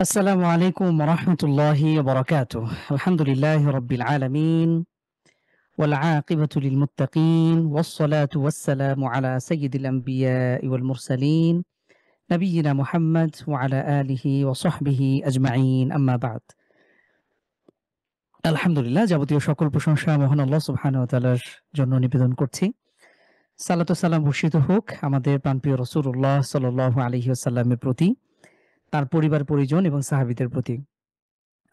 السلام عليكم ورحمة الله وبركاته. الحمد لله رب العالمين والعاقبة للمتقين والصلاة والسلام على سيد الأنبياء والمرسلين نبينا محمد وعلى آله وصحبه أجمعين أما بعد. আলহামদুলিল্লাহ যাবতীয় সকল প্রশংসা মহান আল্লাহ সুবহানাহু ওয়া তাআলার জন্য নিবেদন করছি। সালাত ও সালাম বর্ষিত হোক আমাদের প্রাণপ্রিয় রাসূলুল্লাহ সাল্লাল্লাহু আলাইহি ওয়াসাল্লামের প্রতি, তার পরিবার পরিজন এবং সাহাবীদের প্রতি।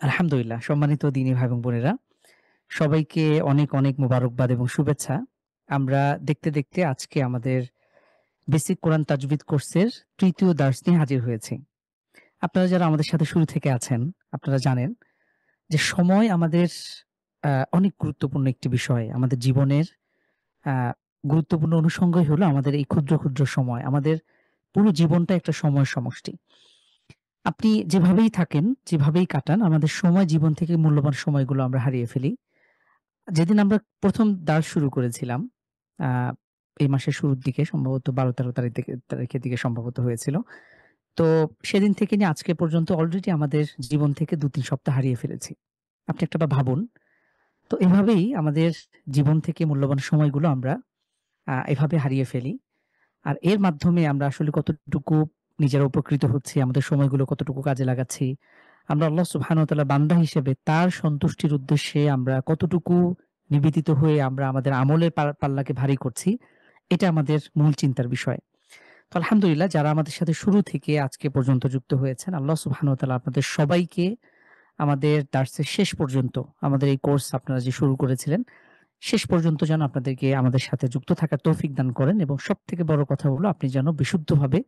আলহামদুলিল্লাহ সম্মানিত দ্বীনী ভাই এবং বোনেরা, সবাইকে অনেক অনেক মোবারকবাদ এবং শুভেচ্ছা। আমরা দেখতে দেখতে আজকে আমাদের বেসিক কোরআন তাজবিদ কোর্সের তৃতীয় দার্স নিয়ে হাজির হয়েছি। আপনারা যারা আমাদের সাথে শুরু থেকে আছেন, আপনারা জানেন যে সময় আমাদের অনেক গুরুত্বপূর্ণ একটি বিষয়। আমাদের জীবনের আ গুরুত্বপূর্ণ অনুষঙ্গই হলো আমাদের এই ক্ষুদ্র, ক্ষুদ্র সময়। আমাদের পুরো জীবনটা একটা সময়ের সমষ্টি। আপনি যেভাবেই থাকেন, যেভাবেই কাটান, আমাদের সময় জীবন থেকে মূল্যবান সময়গুলো আমরা হারিয়ে ফেলি। যেদিন আমরা ১ম দার্স শুরু করেছিলাম, আ এই মাসের শুরুর দিকে সম্ভবত ১২-১৩ তারিখের দিকে সম্ভবত হয়েছিল। তো সেদিন থেকে নিয়ে আজকে পর্যন্ত অলরেডি আমাদের জীবন থেকে ২-৩ সপ্তাহ হারিয়ে ফেলেছি। আপনি একটা বার ভাবুন। তো এভাবেই আমাদের জীবন থেকে মূল্যবান সময়গুলো আমরা এভাবে হারিয়ে ফেলি। আর এর মাধ্যমে আমরা আসলে কতটুকু নিজেরা উপকৃত হচ্ছি, আমাদের সময়গুলো কতটুকু কাজে লাগাচ্ছি, আমরা আল্লাহ সুবহানাহু ওয়া তাআলার বান্দা হিসেবে তার সন্তুষ্টির উদ্দেশ্যে আমরা কতটুকু নিবেদিত হয়ে আমরা আমাদের আমলের পাল্লাকে ভারী করছি, এটা আমাদের মূল চিন্তার বিষয়। তো আলহামদুলিল্লাহ যারা আমাদের সাথে শুরু থেকে আজকে পর্যন্ত যুক্ত হয়েছেন, আল্লাহ সুবহানাহু ওয়া তাআলা আপনাদের সবাইকে আমাদের দার্সের শেষ পর্যন্ত, আমাদের এই কোর্স আপনারা যে শুরু করেছিলেন, শেষ পর্যন্ত যেন আপনাদেরকে আমাদের সাথে যুক্ত থাকার তৌফিক দান করেন এবং সবথেকে বড় কথা হলো আপনি যেন বিশুদ্ধভাবে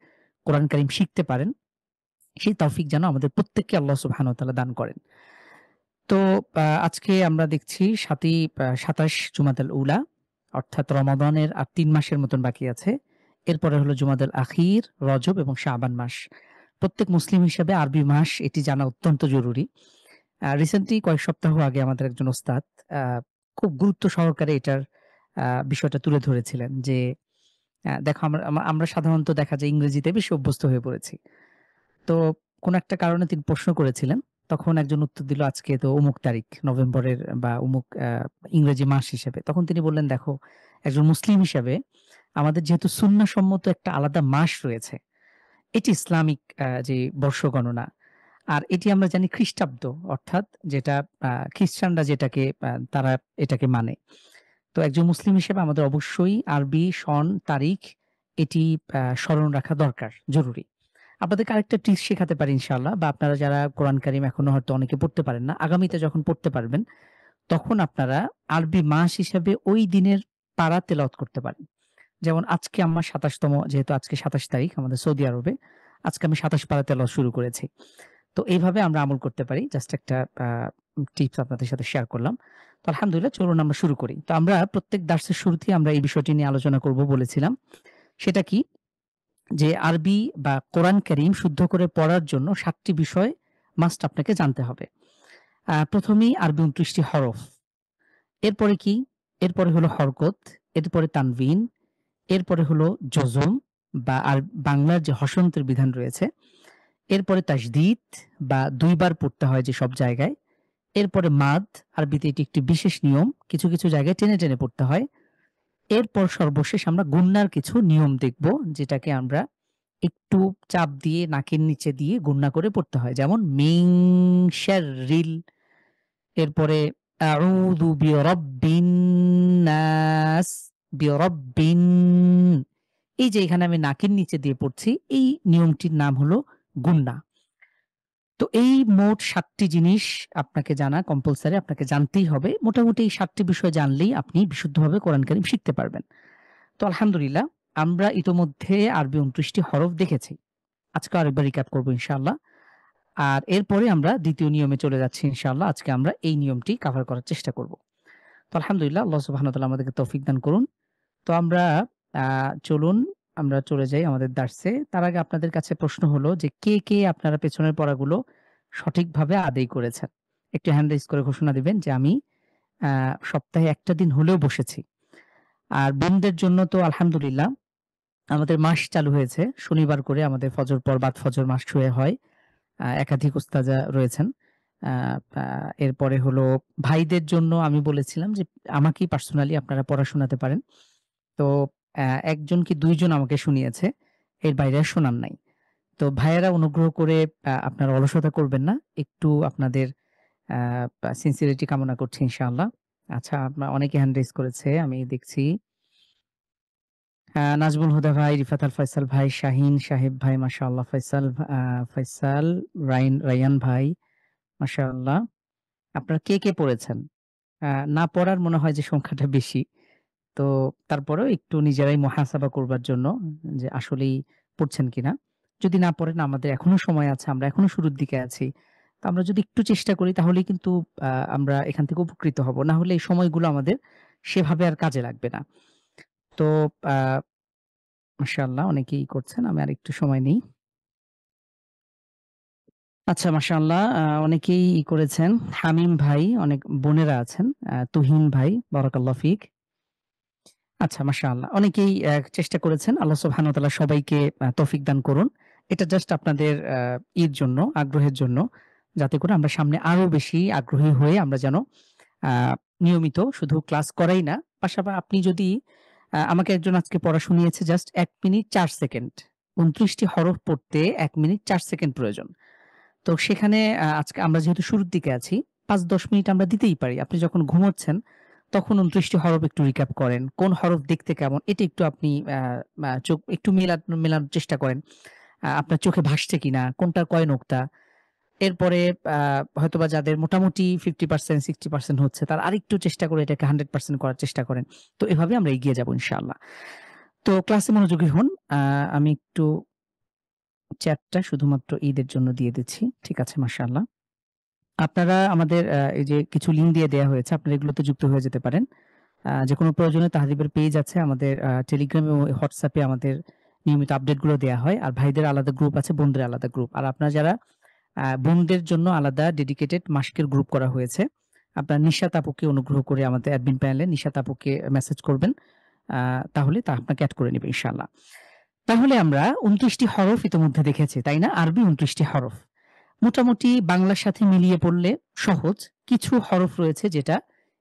কোরআন কারীম শিখতে পারেন। সেই তৌফিক যেন আমাদের প্রত্যেককে আল্লাহ সুবহানাহু ওয়া তাআলা দান করেন। তো আজকে আমরা দেখছি ২৭ জুমাদাল উলা, অর্থাৎ রমাদানের আর ৩ মাসের মতন বাকি আছে। এরপরে হলো জুমাদাল আখির, রজব এবং শাবান মাস। প্রত্যেক মুসলিম হিসেবে আরবি মাস এটি জানা অত্যন্ত জরুরি। রিসেন্টলি কয়েক সপ্তাহ আগে আমাদের একজন ওস্তাদ আ খুব গুরুত্ব সহকারে এটার বিষয়টা তুলে ধরেছিলেন যে, দেখো আমরা সাধারণত দেখা যায় ইংরেজিতে বেশি অভ্যস্ত হয়ে পড়েছি। তো কোন একটা কারণে তিনি প্রশ্ন করেছিলেন। তখন একজন উত্তর দিল আজকে তো অমুক তারিখ নভেম্বরের বা অমুক ইংরেজি মাস হিসেবে। তখন তিনি বললেন, "দেখো, একজন মুসলিম হিসেবে আমাদের যেহেতু সুন্নাহ সম্মত একটা আলাদা মাস রয়েছে, এটি ইসলামিক যে বর্ষ গণনা। আর এটি আমরা জানি খ্রিস্টাব্দ, অর্থাৎ যেটা খ্রিস্টানরা যেটাকে তারা এটাকে মানে। তো একজন মুসলিম হিসেবে আমাদের অবশ্যই আরবি সন, তারিখ এটি স্মরণ রাখা দরকার, জরুরি। আপনাদেরকে আরেকটা ট্রিক্স শেখাতে পারি ইনশাআল্লাহ, বা আপনারা যারা কোরআন কারীম এখনো হয়তো অনেকে পড়তে পারেন না, আগামীতে যখন পড়তে পারবেন, তখন আপনারা আরবি মাস হিসাবে ওই দিনের পারা তেলাওয়াত করতে পারেন। যেমন আজকে আমার ২৭ তম, যেহেতু আজকে ২৭ তারিখ আমাদের সৌদি আরবে, আজকে আমি ২৭ পারা তেলাওয়াত শুরু করেছি। তো এইভাবে আমরা আমল করতে পারি। জাস্ট একটা আ টিপস আপনাদের সাথে শেয়ার করলাম। তো আলহামদুলিল্লাহ চলুন আমরা শুরু করি। তো আমরা প্রত্যেক দার্সের শুরুতেই আমরা এই বিষয়টি নিয়ে আলোচনা করব বলেছিলাম। সেটা কি? যে আরবি বা কোরআন কারীম শুদ্ধ করে পড়ার জন্য ৭ টি বিষয় মাস্ট আপনাকে জানতে হবে। ১ম এই আরবি ২৯ টি হরফ। এরপরে কি? এরপরে হলো হরকত, এরপরে তানবিন, এরপরে হলো জজম বা বাংলার যে হসন্তের বিধান রয়েছে, এরপরে তাসদীদ বা ২ বার পড়তে হয় যেসব জায়গায়, এরপরে মাদ, আরবিতে এটি একটি বিশেষ নিয়ম। কিছু, কিছু জায়গায় টেনে, টেনে পড়তে হয়। এরপর সর্বশেষ আমরা গুণনার কিছু নিয়ম দেখব, যেটাকে আমরা একটু চাপ দিয়ে নাকের নিচে দিয়ে গুণনা করে পড়তে হয়। যেমন মিন শাররিল, এরপরে আউযু বিরাব্বিন নাস, বিরাব্বিন। এই যে এখানে আমি নাকের নিচে দিয়ে পড়ছি, এই নিয়মটির নাম হলো গুণনা। তো এই মোট ৭ টি জিনিস আপনাকে জানা কম্পালসরি, আপনাকে জানতেই হবে। মোটামুটি এই ৭ টি বিষয় জানলেই আপনি বিশুদ্ধভাবে কোরআন কারীম শিখতে পারবেন। তো আলহামদুলিল্লাহ আমরা ইতোমধ্যে আরবি ২৯ টি হরফ দেখেছি। আজকে আরেকবার রিক্যাপ করব ইনশাআল্লাহ। আর এরপরে আমরা ২য় নিয়মে চলে যাচ্ছি ইনশাআল্লাহ। আজকে আমরা এই নিয়মটি কভার করার চেষ্টা করব। তো আলহামদুলিল্লাহ আল্লাহ সুবহানাহু ওয়া তাআলা আমাদেরকে তৌফিক দান করুন। তো আমরা আ চলুন আমরা চলে যাই আমাদের দার্সে। তার আগে আপনাদের কাছে প্রশ্ন হলো যে কে, কে আপনারা পেছনের পড়াগুলো সঠিকভাবে আদায় করেছেন? একটু হ্যান্ড রেইজ করে ঘোষণা দিবেন যে আমি আ সপ্তাহে ১ টা দিন হলেও বসেছি। আর বোনদের জন্য তো আলহামদুলিল্লাহ আমাদের মাস চালু হয়েছে। শনিবার করে আমাদের ফজর পর বাদ ফজর মাস শুয়ে হয়। একাধিক উস্তাজা রয়েছেন। আ আ এরপরে হলো ভাইদের জন্য আমি বলেছিলাম যে আমাকেই পার্সোনালি আপনারা পড়া শোনাতে পারেন। তো ১ জন কি ২ জন আমাকে শুনিয়েছে। এর বাইরে আর শোনান নাই। তো ভাইয়েরা অনুগ্রহ করে আপনারা অলসতা করবেন না। একটু আপনাদের আ সিনসিয়ারিটি কামনা করছি ইনশাআল্লাহ। আচ্ছা, অনেকে হ্যান্ড রেইজ করেছে আমি দেখছি। নাজমুল হুদা ভাই, রিফাত আল ফয়সাল ভাই, শাহিন সাহেব ভাই, মাশাআল্লাহ, ফয়সাল, রায়ান ভাই, মাশাআল্লাহ। আপনারা কে পড়েছেন? আ না পড়ার মনে হয় যে সংখ্যাটা বেশি। তো তারপরেও একটু নিজেরাই মুহাসাবা করবার জন্য যে আসলেই পড়ছেন কিনা। যদি না পড়েন আমাদের এখনো সময় আছে। আমরা এখনো শুরুর দিকে আছি। তো আমরা যদি একটু চেষ্টা করি তাহলেই কিন্তু আমরা এখান থেকে উপকৃত হব। না হলে এই সময়গুলো আমাদের সেভাবে আর কাজে লাগবে না। তো আ মাশাআল্লাহ অনেকেই করছেন। আমি আরেকটু সময় নেই। আচ্ছা, মাশাআল্লাহ অনেকেই করেছেন। হামিম ভাই, অনেক বোনেরা আছেন। তুহিন ভাই, বারাকাল্লাহু ফিক। আচ্ছা, মাশাআল্লাহ। অনেকেই চেষ্টা করেছেন। আল্লাহ সুবহানাহু ওয়া তাআলা সবাইকে তৌফিক দান করুন। এটা জাস্ট আপনাদের জন্য, আগ্রহের জন্য। যাতে করে আমরা সামনে আরো বেশি আগ্রহী হয়ে আমরা যেন আ নিয়মিত শুধু ক্লাস করাই না, আপনি যদি আমাকে একজন আজকে পড়া শুনিয়েছে জাস্ট ১ মিনিট ৪ সেকেন্ড। ২৯ টি হরফ পড়তে ১ মিনিট ৪ সেকেন্ড প্রয়োজন। তো সেখানে আজকে আমরা যেহেতু শুরুর দিকে আছি, ৫-১০ মিনিট আমরা দিতেই পারি। আপনি যখন ঘুমোচ্ছেন, তখন ২৯ টি হরফ একটু রিক্যাপ করেন। কোন হরফ দেখতে কেমন, এটা একটু আপনি চোখ একটু মেলানোর চেষ্টা করেন। আপনার চোখে ভাসছে কিনা, কোনটার কয় নোক্তা। এরপরে আ হয়তোবা যাদের মোটামুটি 50% 60% হচ্ছে, তারা আরেকটু চেষ্টা করে এটাকে 100% করার চেষ্টা করেন। তো এভাবে আমরা এগিয়ে যাবো ইনশাআল্লাহ। তো ক্লাসে মনোযোগী হন। আ আমি একটু চ্যাটটা শুধুমাত্র ঈদের জন্য দিয়ে দিচ্ছি। ঠিক আছে, মাশাআল্লাহ। আপনারা আমাদের এই যে কিছু লিঙ্ক দিয়ে দেয়া হয়েছে, আপনারা এগুলোতে যুক্ত হয়ে যেতে পারেন। যেকোনো প্রয়োজনে তাহরিবের পেজ আছে আমাদের টেলিগ্রাম এবং হোয়াটসঅ্যাপে আমাদের নিয়মিত আপডেটগুলো দেয়া হয়। আর ভাইদের আলাদা গ্রুপ আছে, বোনদের আলাদা গ্রুপ। আর আপনারা যারা বোনদের জন্য আলাদা ডেডিকেটেড মাসকের গ্রুপ করা হয়েছে। আপনারা নিশাত আপুকে অনুগ্রহ করে আমাদের অ্যাডমিন প্যানেলে নিশাত আপুকে মেসেজ করবেন। আ তাহলে আপনাকে এড করে নিবে ইনশাআল্লাহ। তাহলে আমরা ২৯ টি হরফ ইতোমধ্যে দেখেছি, তাই না? আরবি ২৯ টি হরফ। মোটামুটি বাংলার সাথে মিলিয়ে পড়লে সহজ। কিছু হরফ রয়েছে যেটা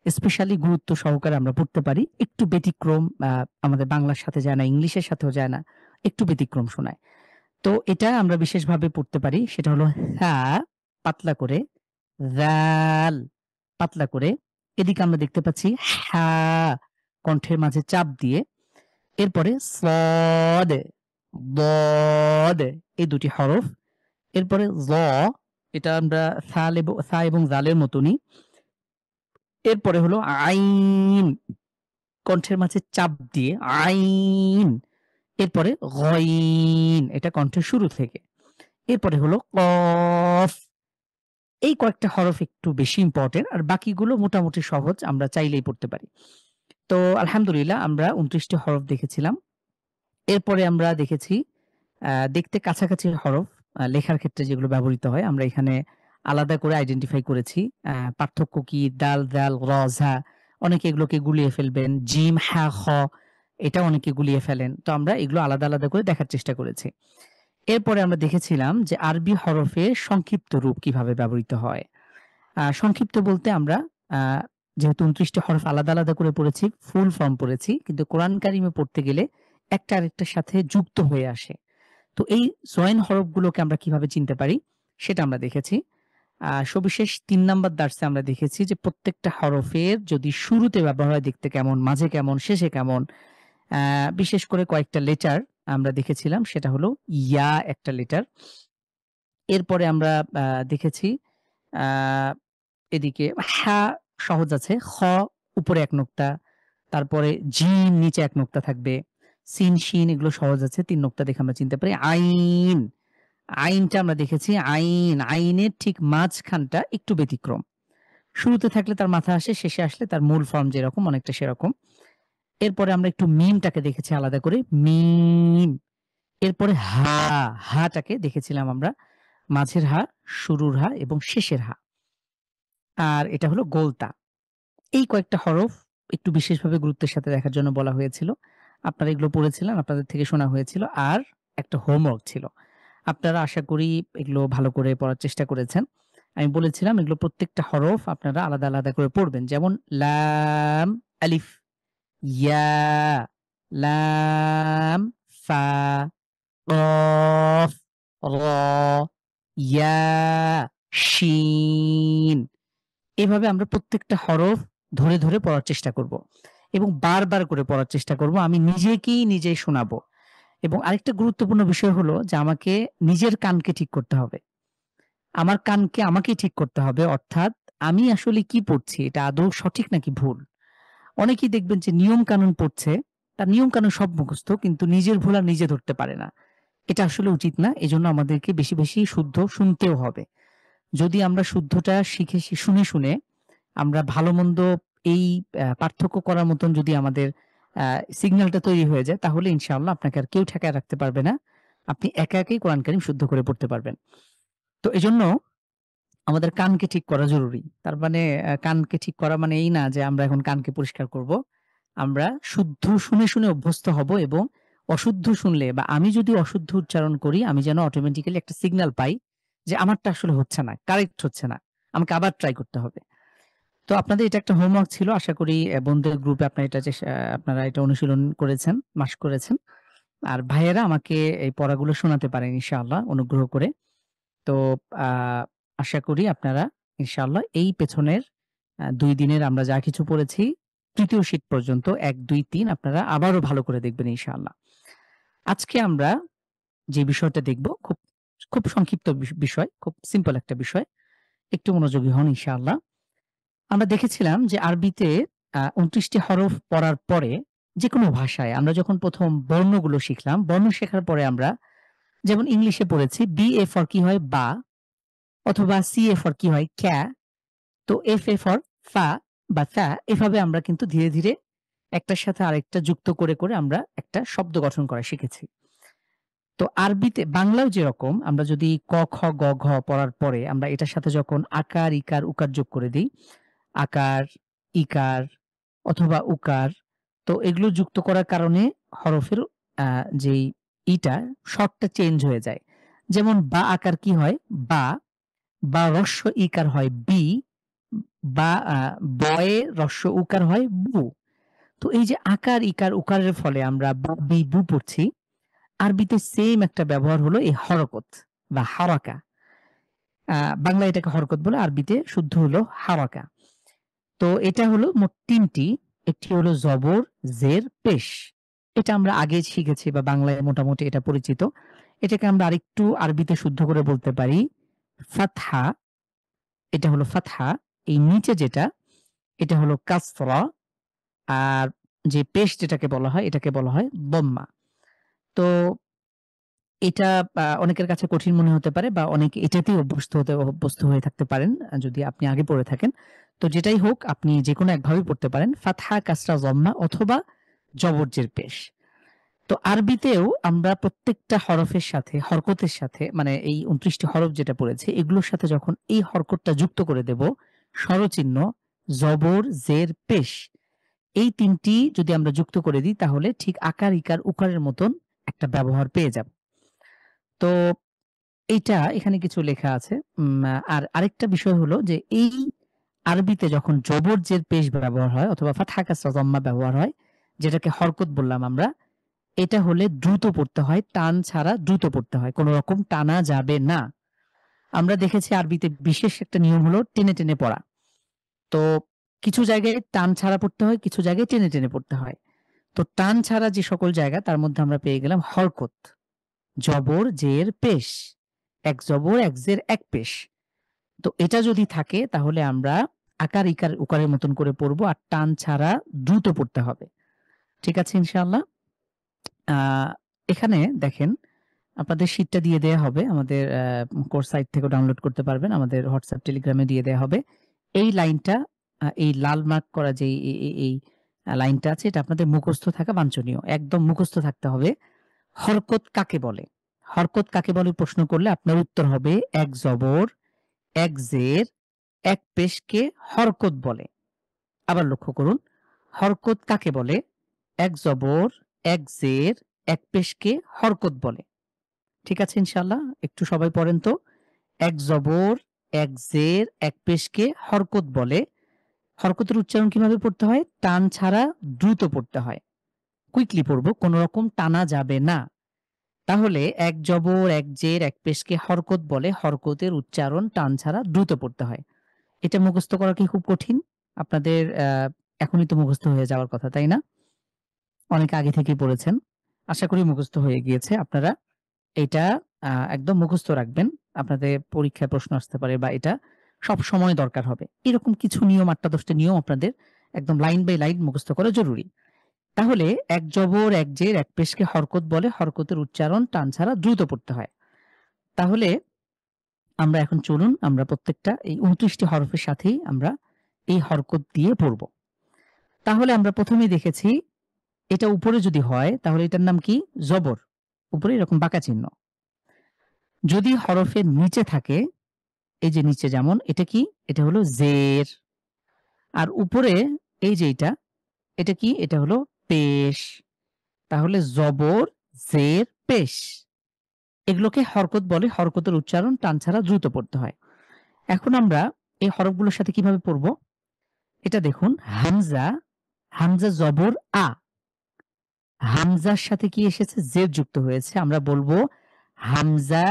স্পেশালি গুরুত্ব সহকারে আমরা পড়তে পারি। একটু ব্যতিক্রম, আমাদের বাংলার সাথে যায় না, ইংলিশের সাথেও যায় না। একটু ব্যতিক্রম শোনায়। তো এটা আমরা বিশেষভাবে পড়তে পারি। সেটা হলো হা পাতলা করে, যাল পাতলা করে। এদিকে আমরা দেখতে পাচ্ছি হা কণ্ঠের মাঝে চাপ দিয়ে। এরপরে সদ, দদ এই ২ টি হরফ। এরপরে এটা আমরা সা এবং জালের মতনই। এরপরে হলো আইন কণ্ঠের মাঝে চাপ দিয়ে আইন। এরপরে গইন এটা কণ্ঠের শুরু থেকে। এরপরে হলো কফ। এই কয়েকটা হরফ একটু বেশি ইম্পোর্টেন্ট। আর বাকিগুলো মোটামুটি সহজ। আমরা চাইলেই পড়তে পারি। তো আলহামদুলিল্লাহ আমরা ২৯ টি হরফ দেখেছিলাম। এরপরে আমরা দেখেছি দেখতে কাছাকাছি হরফ লেখার ক্ষেত্রে যেগুলো ব্যবহৃত হয় আমরা এখানে আলাদা করে আইডেন্টিফাই করেছি। পার্থক্য কি? দাল, যাল, র, ঝা অনেকে এগুলোকে গুলিয়ে ফেলবেন। জিম, হা, খ এটাও অনেকে গুলিয়ে ফেলেন। তো আমরা এগুলো আলাদা করে দেখার চেষ্টা করেছি। এরপরে আমরা দেখেছিলাম যে আরবি হরফের সংক্ষিপ্ত রূপ কিভাবে ব্যবহৃত হয়। সংক্ষিপ্ত বলতে আমরা আ যেহেতু ২৯ টি হরফ আলাদা করে পড়েছি, ফুল ফর্ম পড়েছি। কিন্তু কোরআন কারিমে পড়তে গেলে একটা আরেকটার সাথে যুক্ত হয়ে আসে। তো এই জয়েন হরফগুলোকে আমরা কিভাবে চিনতে পারি সেটা আমরা দেখেছি। সবিশেষ ৩ নাম্বার দার্সে আমরা দেখেছি যে প্রত্যেকটা হরফের যদি শুরুতে ব্যবহার হয় দেখতে কেমন, মাঝে কেমন, শেষে কেমন। আ বিশেষ করে কয়েকটা লেটার আমরা দেখেছিলাম সেটা হলো ইয়া একটা লেটার। এরপরে আমরা দেখেছি আ এদিকে হা সহজ আছে। খ উপরে ১ নোক্তা, তারপরে জিম নিচে ১ নোক্তা থাকবে। সিন, শিন এগুলো সহজ আছে। ৩ নোক্তা দেখে আমরা চিনতে পারি। আইন, আইনটা আমরা দেখেছি। আইনের ঠিক মাঝখানটা একটু ব্যতিক্রম। শুরুতে থাকলে তার মাথা আসে, শেষে আসলে তার মূল ফর্ম যেরকম অনেকটা সেরকম। এরপরে আমরা একটু মিমটাকে দেখেছি আলাদা করে। মিম। এরপরে হাটাকে দেখেছিলাম আমরা। মাঝের হা, শুরুর হা এবং শেষের হা। আর এটা হলো গোলতা। এই কয়েকটা হরফ একটু বিশেষভাবে গুরুত্বের সাথে দেখার জন্য বলা হয়েছিল। আপনারা এগুলো পড়েছিলেন, আপনাদের থেকে শোনা হয়েছিল। আর একটা হোমওয়ার্ক ছিল। আপনারা আশা করি এগুলো ভালো করে পড়ার চেষ্টা করেছেন। আমি বলেছিলাম এগুলো প্রত্যেকটা হরফ আপনারা আলাদা, আলাদা করে পড়বেন। যেমন লাম, আলিফ, ইয়া, লাম, ফা, কফ, র, ইয়া, শিন। এভাবে আমরা প্রত্যেকটা হরফ ধরে, ধরে পড়ার চেষ্টা করব এবং বারবার করে পড়ার চেষ্টা করব। আমি নিজেই শোনাবো এবং আরেকটা গুরুত্বপূর্ণ বিষয় হলো যে আমাকে নিজের কানকে ঠিক করতে হবে। আমার কানকে আমাকেই ঠিক করতে হবে। অর্থাৎ আমি আসলে কি পড়ছি এটা আদৌ সঠিক নাকি ভুল? অনেকেই দেখবেন যে নিয়ম-কানুন পড়ছে, তার নিয়ম-কানুন সব মুখস্থ কিন্তু নিজের ভুল আর নিজে ধরতে পারে না। এটা আসলে উচিত না। এজন্য আমাদেরকে বেশি, বেশি শুদ্ধ শুনতেও হবে। যদি আমরা শুদ্ধটা শিখে শুনে আমরা ভালো-মন্দ এই পার্থক্য করার মতন যদি আমাদের আ সিগন্যালটা তৈরি হয়ে যায় তাহলে ইনশাআল্লাহ আপনাকে আর কেউ ঠেকায় রাখতে পারবে না। আপনি একা একাই কোরআন কারীম শুদ্ধ করে পড়তে পারবেন। তো এজন্য আমাদের কানকে ঠিক করা জরুরি। তার মানে কানকে ঠিক করা মানে এই না যে আমরা এখন কানকে পরিষ্কার করব। আমরা শুদ্ধ শুনে অভ্যস্ত হব এবং অশুদ্ধ শুনলে বা আমি যদি অশুদ্ধ উচ্চারণ করি আমি যেন অটোমেটিক্যালি একটা সিগন্যাল পাই যে আমারটা আসলে হচ্ছে না, কারেক্ট হচ্ছে না। আমাকে আবার ট্রাই করতে হবে। তো আপনাদের এটা একটা হোমওয়ার্ক ছিল। আশা করি বন্ধুদের গ্রুপে আপনারা এটা অনুশীলন করেছেন, মাস করেছেন। আর ভাইয়েরা আমাকে এই পড়াগুলো শোনাতে পারেন ইনশাআল্লাহ অনুগ্রহ করে। তো আ আশা করি আপনারা ইনশাআল্লাহ এই পেছনের ২ দিনের আমরা যা কিছু পড়েছি ৩য় শীট পর্যন্ত ১, ২, ৩ আপনারা আবারও ভালো করে দেখবেন ইনশাআল্লাহ। আজকে আমরা যে বিষয়টা দেখব খুব সংক্ষিপ্ত বিষয়, খুব সিম্পল একটা বিষয়। একটু মনোযোগী হন ইনশাআল্লাহ। আমরা দেখেছিলাম যে আরবিতে ২৯ টি হরফ পড়ার পরে যেকোনো ভাষায় আমরা যখন ১ম বর্ণগুলো শিখলাম, বর্ণ শেখার পরে আমরা যেমন ইংলিশে পড়েছি বি এ ফর কি হয় বা অথবা সি এ ফর কি হয় ক্যা, তো এফ এ ফর ফা বা থা এভাবে আমরা কিন্তু ধীরে, ধীরে একটার সাথে আরেকটা যুক্ত করে আমরা একটা শব্দ গঠন করা শিখেছি। তো আরবিতে বাংলাও যেরকম আমরা যদি ক, খ, গ, ঘ পড়ার পরে আমরা এটার সাথে যখন আকার, ইকার, উকার যোগ করে দেই, আকার, ইকার অথবা উকার, তো এগুলো যুক্ত করার কারণে হরফের আ যেই শর্টটা চেঞ্জ হয়ে যায়। যেমন বা আকার কি হয়? বা, বা রস্য ইকার হয় বি, বা বয়ে রস্য উকার হয় বু। তো এই যে আকার, ইকার, উকারের ফলে আমরা বা, বি, বু পড়ছি। আরবিতে সেইম একটা ব্যবহার হলো এই হরকত বা হারাকা। আ বাংলায় এটাকে হরকত বলে, আরবিতে শুদ্ধ হলো হারাকা। তো এটা হলো মোট ৩ টি। একটি হলো জবর, জের, পেশ। এটা আমরা আগে শিখেছি বা বাংলায় মোটামুটি এটা পরিচিত। এটাকে আমরা আরেকটু আরবিতে শুদ্ধ করে বলতে পারি ফাতহা। এটা হলো ফাতহা। এই নিচে যেটা, এটা হলো কাসরা। আর যে পেশ যেটাকে বলা হয়, এটাকে বলা হয় দম্মা। তো এটা অনেকের কাছে কঠিন মনে হতে পারে বা অনেকে এটাতেই অভ্যস্ত হয়ে থাকতে পারেন যদি আপনি আগে পড়ে থাকেন। তো যেটাই হোক আপনি যেকোনো একভাবেই পড়তে পারেন। ফাতহা, কাসরা, জম্মা অথবা জবর, জের, পেশ। তো আরবিতেও আমরা প্রত্যেকটা হরফের সাথে, হরকতের সাথে মানে এই ২৯ টি হরফ যেটা পড়েছি এগুলোর সাথে যখন এই হরকতটা যুক্ত করে দেব, স্বরচিহ্ন, জবর, জের, পেশ এই ৩ টি যদি আমরা যুক্ত করে দিই তাহলে ঠিক আকার, ইকার, উকারের মতন একটা ব্যবহার পেয়ে যাব। তো এইটা এখানে কিছু লেখা আছে। আর আরেকটা বিষয় হলো যে এই আরবিতে যখন জবর, জের, পেশ ব্যবহার হয় অথবা ফাতহা, কাসরা, দম্মা ব্যবহার হয়, যেটাকে হরকত বললাম আমরা, এটা হলে দ্রুত পড়তে হয়, টান ছাড়া দ্রুত পড়তে হয়। কোন রকম টানা যাবে না। আমরা দেখেছি আরবিতে বিশেষ একটা নিয়ম হলো টেনে, টেনে পড়া। তো কিছু জায়গায় টান ছাড়া পড়তে হয়, কিছু জায়গায় টেনে, টেনে পড়তে হয়। তো টান ছাড়া যে সকল জায়গা তার মধ্যে আমরা পেয়ে গেলাম হরকত। জবর, জের, পেশ। এক জবর, এক জের, এক পেশ। তো এটা যদি থাকে তাহলে আমরা আকার, ইকার, উকারের মতন করে পড়বো আর টান ছাড়া দ্রুত পড়তে হবে। ঠিক আছে ইনশাআল্লাহ? আ এখানে দেখেন আপনাদের শীটটা দিয়ে দেয়া হবে। আমাদের কোর্স সাইট থেকেও ডাউনলোড করতে পারবেন। আমাদের WhatsApp, টেলিগ্রামে দিয়ে দেয়া হবে। এই লাইনটা এই লাল মার্ক করা যে এই লাইনটা আছে এটা আপনাদের মুখস্থ থাকা বাঞ্ছনীয়। একদম মুখস্থ থাকতে হবে। হরকত কাকে বলে? হরকত কাকে বলে প্রশ্ন করলে আপনার উত্তর হবে এক জবর, এক জের, এক পেশকে হরকত বলে। আবার লক্ষ্য করুন, হরকত কাকে বলে? এক জবর, এক জের, এক পেশকে হরকত বলে। ঠিক আছে ইনশাআল্লাহ? একটু সবাই পড়েন তো। এক জবর, এক জের, এক পেশকে হরকত বলে। হরকতের উচ্চারণ কিভাবে পড়তে হয়? টান ছাড়া দ্রুত পড়তে হয়। কুইকলি পড়বো, কোন রকম টানা যাবে না। তাহলে এক জবর, এক জের, এক পেশকে হরকত বলে। হরকতের উচ্চারণ টান ছাড়া দ্রুত পড়তে হয়। এটা মুখস্থ করা কি খুব কঠিন? আপনাদের এখনই তো মুখস্থ হয়ে যাওয়ার কথা, তাই না? অনেকে আগে থেকেই পড়েছেন। আশা করি মুখস্থ হয়ে গিয়েছে। আপনারা এটা একদম মুখস্থ রাখবেন। আপনাদের পরীক্ষায় প্রশ্ন আসতে পারে বা এটা সবসময় দরকার হবে। এরকম কিছু নিয়ম ৮ টা ১০ টা নিয়ম আপনাদের একদম লাইন বাই লাইন মুখস্থ করা জরুরি। তাহলে এক জবর, এক জের, এক পেশকে হরকত বলে। হরকতের উচ্চারণ টান ছাড়া দ্রুত পড়তে হয়। তাহলে আমরা এখন চলুন আমরা প্রত্যেকটা এই ২৯ টি হরফের সাথেই আমরা এই হরকত দিয়ে পড়ব। তাহলে আমরা ১ম এই দেখেছি এটা উপরে যদি হয় তাহলে এটার নাম কি? জবর। উপরে এরকম বাঁকা চিহ্ন। যদি হরফের নিচে থাকে, এই যে নিচে যেমন এটা কি? এটা হলো জের। আর উপরে এই যে এটা কি? এটা হলো পেশ। তাহলে জবর, জের, পেশ। এগুলোকে হরকত বলে। হরকতের উচ্চারণ টান ছাড়া দ্রুত পড়তে হয়। এখন আমরা এই হরফগুলোর সাথে কিভাবে পড়ব? এটা দেখুন হামজা, হামজা জবর আ। হামজার সাথে কি এসেছে? জের যুক্ত হয়েছে। আমরা বলবো হামজা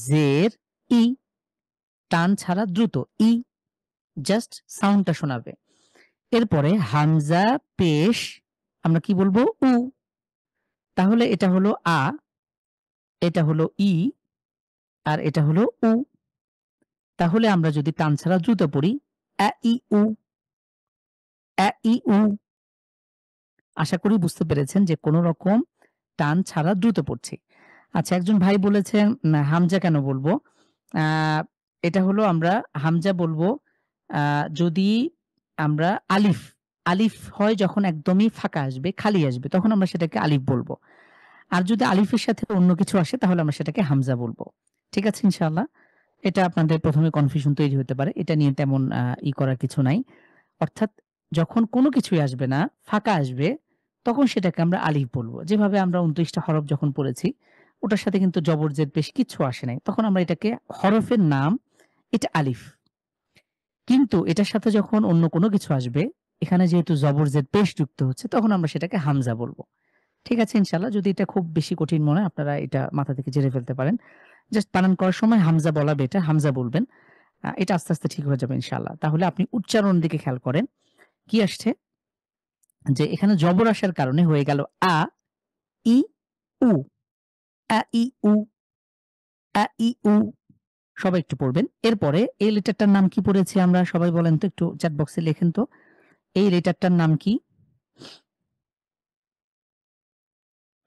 জের ই। টান ছাড়া দ্রুত ই। জাস্ট সাউন্ডটা শোনাবে। এরপরে হামজা পেশ আমরা কি বলবো? উ। তাহলে এটা হলো আ, এটা হলো ই, আর এটা হলো উ। তাহলে আমরা যদি টান ছাড়া দ্রুত পড়ি আ ই উ, আ ই উ। আশা করি বুঝতে পেরেছেন যে কোন রকম টান ছাড়া দ্রুত পড়ছি। আচ্ছা, একজন ভাই বলেছেন না হামজা কেন বলবো? আ এটা হলো আমরা হামজা বলবো আ যদি আমরা আলিফ, আলিফ হয় যখন একদমই ফাঁকা আসবে, খালি আসবে তখন আমরা সেটাকে আলিফ বলবো। আর যদি আলিফের সাথে অন্য কিছু আসে তাহলে আমরা সেটাকে হামজা বলবো। ঠিক আছে ইনশাআল্লাহ? এটা আপনাদের ১ম এ কনফিউশন তৈরি হতে পারে। এটা নিয়ে তেমন করার কিছু নাই। অর্থাৎ যখন কোনো কিছুই আসবে না, ফাঁকা আসবে, তখন সেটাকে আমরা আলিফ বলবো। যেভাবে আমরা ২৯ টা হরফ যখন পড়েছি, ওটার সাথে কিন্তু জবর, জের, পেশ কিচ্ছু আসে নাই। তখন আমরা এটাকে হরফের নাম, এটা আলিফ। কিন্তু এটার সাথে যখন অন্য কোনো কিছু আসবে, এখানে যেহেতু জবর, জের, পেশ যুক্ত হচ্ছে, তখন আমরা সেটাকে হামজা বলবো। ঠিক আছে ইনশাআল্লাহ? যদি এটা খুব বেশি কঠিন মনে হয়, আপনারা এটা মাথা থেকে ঝেড়ে ফেলতে পারেন। জাস্ট বানান করার সময় হামজা বলা বেটার, হামজা বলবেন। এটা আস্তে, আস্তে ঠিক হয়ে যাবে ইনশাআল্লাহ। তাহলে আপনি উচ্চারণের দিকে খেয়াল করেন। কি আসছে? যে এখানে জবর আসার কারণে হয়ে গেল আ, ই, উ। আ, ই, উ, আ, ই, উ। সবাই একটু পড়বেন। এরপরে এই লেটারটার নাম কি পড়েছি আমরা? সবাই বলেন তো, একটু চ্যাট বক্সে লেখেন তো। এই লেটারটার নাম কি?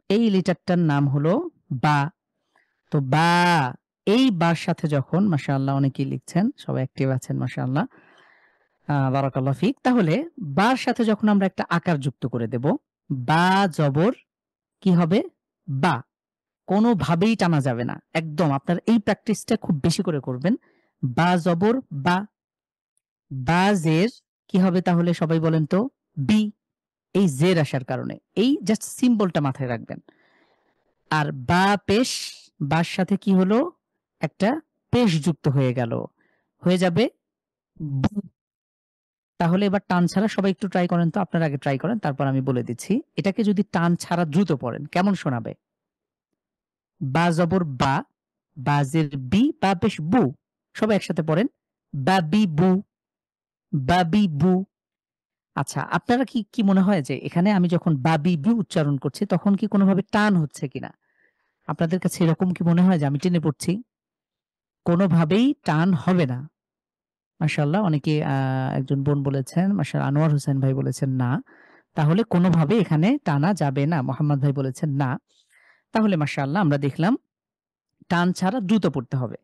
এই লেটারটার নাম হলো বা। তো বা, এই বার সাথে যখন মাশাআল্লাহ অনেকেই লিখছেন, সবাই অ্যাক্টিভ আছেন মাশাআল্লাহ। বারাকাল্লাহ ফিক। তাহলে বার সাথে যখন আমরা একটা আকার যুক্ত করে দেব, বা জবর কি হবে? বা। কোনোভাবেই টানা যাবে না। একদম আপনার এই প্র্যাকটিসটা খুব বেশি করে করবেন। বা জবর বা। বা জের কি হবে তাহলে সবাই বলেন তো? বি। এই জের আসার কারণে। এই জাস্ট সিম্বলটা মাথায় রাখবেন। আর বা পেশ, বার সাথে কি হলো? একটা পেশ যুক্ত হয়ে গেল। হয়ে যাবে বু। তাহলে এবার টান ছাড়া সবাই একটু ট্রাই করেন তো। আপনারা আগে ট্রাই করেন, তারপর আমি বলে দিচ্ছি। এটাকে যদি টান ছাড়া দ্রুত পড়েন, কেমন শোনাবে? বা জবর বা, বা জের বি, বা পেশ বু। সবাই একসাথে পড়েন। বাবি বু, বাবি বু। আচ্ছা, আপনারা কি মনে হয় যে এখানে আমি যখন বাবি বু উচ্চারণ করছি তখন কি কোনোভাবে টান হচ্ছে কিনা? আপনাদের কাছে এরকম কি মনে হয় যে আমি টেনে পড়ছি? কোনোভাবেই টান হবে না। মাশাআল্লাহ অনেকে একজন বোন বলেছেন, আনোয়ার হোসেন ভাই বলেছেন না। তাহলে কোনোভাবে এখানে টানা যাবে না। মোহাম্মদ ভাই বলেছেন না। তাহলে মাশাআল্লাহ আমরা দেখলাম টান ছাড়া দ্রুত পড়তে হবে।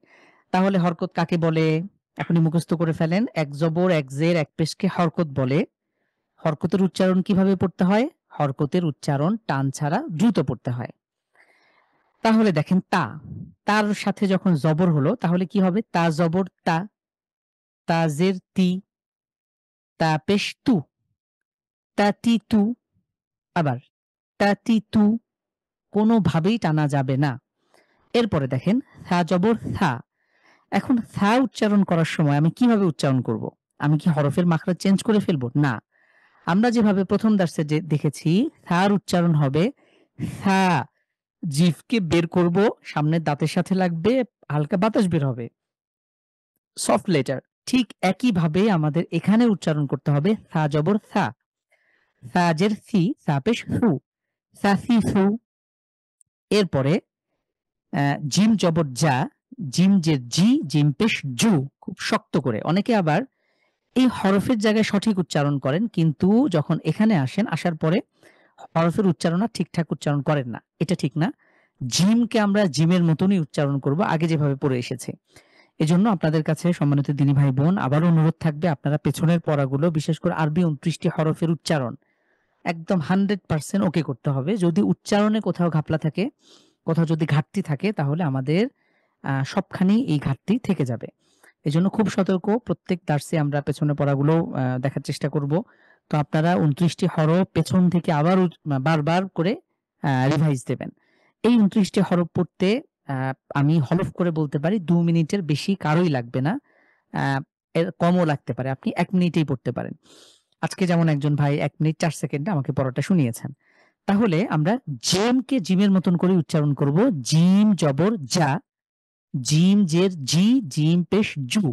তাহলে হরকত কাকে বলে? এখনই মুখস্থ করে ফেলেন। এক জবর, এক জের, এক পেশকে হরকত বলে। হরকতের উচ্চারণ কিভাবে পড়তে হয়? হরকতের উচ্চারণ টান ছাড়া দ্রুত পড়তে হয়। তাহলে দেখেন তা, তার সাথে যখন জবর হলো তাহলে কি হবে? তা জবর তা, তা জের তি, তা পেশ তু, তা তি তু। আবার তা তি তু। কোনোভাবেই টানা যাবে না। এরপরে দেখেন থা জবর থা। এখন থা উচ্চারণ করার সময় আমি কিভাবে উচ্চারণ করব? আমি কি হরফের মাখরাজ চেঞ্জ করে ফেলবো? না। আমরা যেভাবে প্রথম দার্সে যে দেখেছি থার উচ্চারণ হবে থা, জিভকে বের করব, সামনের দাঁতের সাথে লাগবে, হালকা বাতাস বের হবে। Soft letter. ঠিক একইভাবে আমাদের এখানে উচ্চারণ করতে হবে থা জবর থা। থা জের থি, থা পেশ থু, থা থি থু। এরপরে জিম জবর যা, জিম জের জি, জিম পেশ জু, খুব শক্ত করে। অনেকে আবার এই হরফের জায়গায় সঠিক উচ্চারণ করেন, কিন্তু যখন এখানে আসেন, আসার পরে হরফের উচ্চারণ আর ঠিকঠাক উচ্চারণ করেন না। এটা ঠিক না। জিমকে আমরা জিমের মতনই উচ্চারণ করব, আগে যেভাবে পড়ে এসেছে। এজন্য আপনাদের কাছে সম্মানিত দিনী ভাই বোন আবারও অনুরোধ থাকবে, আপনারা পেছনের পড়াগুলো বিশেষ করে আরবি ২৯টি হরফের উচ্চারণ একদম 100% ওকে করতে হবে। যদি উচ্চারণে কোথাও ঘাপলা থাকে, কোথাও যদি ঘাটতি থাকে, তাহলে আমাদের সবখানেই এই ঘাটতি থেকে যাবে। এজন্য খুব সতর্ক, প্রত্যেক দার্সে আমরা পেছনের পড়াগুলো দেখার চেষ্টা করব। তো আপনারা ২৯টি হরফ পেছন থেকে আবার বারবার করে রিভাইজ দেবেন। এই ২৯টি হরফ পড়তে আমি হলফ করে বলতে পারি ২ মিনিটের বেশি কারোই লাগবে না। এর কমও লাগতে পারে। আপনি ১ মিনিটেই পড়তে পারেন। আজকে যেমন একজন ভাই ১ মিনিট ৪ সেকেন্ডে আমাকে পড়াটা শুনিয়েছেন। তাহলে আমরা জেমকে জিমের মতন করে উচ্চারণ করব। জিম জবর যা, জিম জের জি, জিম পেশ জু।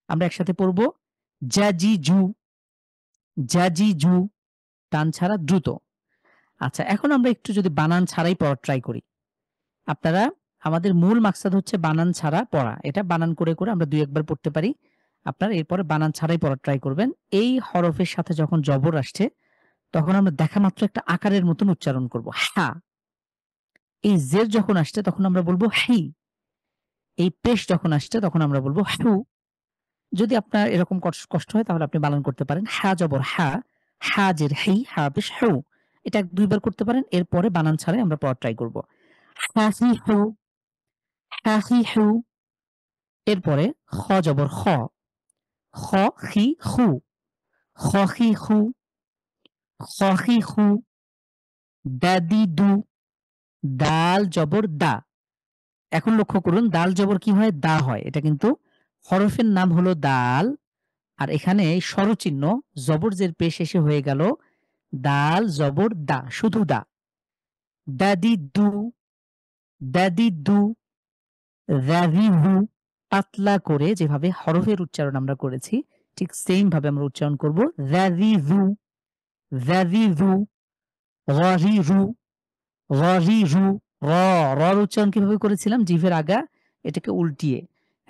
আমরা একসাথে পড়ব জাজি জু, জাজি জু, টান ছাড়া দ্রুত। আচ্ছা, এখন আমরা একটু যদি বানান ছাড়াই পড়ার ট্রাই করি। আপনারা, আমাদের মূল মাকসাদ হচ্ছে বানান ছাড়া পড়া। এটা বানান করে করে আমরা ২-১ বার পড়তে পারি। আপনারা এরপরে বানান ছাড়াই পড়ার ট্রাই করবেন। এই হরফের সাথে যখন জবর আসছে, তখন আমরা দেখা মাত্র একটা আকারের মতন উচ্চারণ করব। হা। এই জের যখন আসছে তখন আমরা বলবো হি। এই পেশ যখন আসছে তখন আমরা বলবো হু। যদি আপনার এরকম কষ্ট হয় তাহলে আপনি বানান করতে পারেন। হা জবর হা, হা জের হি, হা পেশ হু। এটা ২ বার করতে পারেন। এরপরে বানান ছাড়াই আমরা পড়ার ট্রাই করব। হা হি হু, হা হি হু। এরপরে খ জবর খ, খ হি খু, খ হি খু, খ হি খু। দাদি দু, দাল জবর দা। এখন লক্ষ্য করুন দাল জবর কি হয়? দা হয়। এটা কিন্তু হরফের নাম হলো দাল। আর এখানে স্বরচিহ্ন জবর জের পেশ এসে হয়ে গেল দাল জবর দা, শুধু দা। দাদি দু, দাদি দু, রাভি হু। পাতলা করে যেভাবে হরফের উচ্চারণ আমরা করেছি, ঠিক সেম ভাবে আমরা উচ্চারণ করব রাভি রু, রাভি রু, রাভি রু, রাভি রু। র, রর উচ্চারণ কিভাবে করেছিলাম? জিভের আগা এটাকে উল্টিয়ে।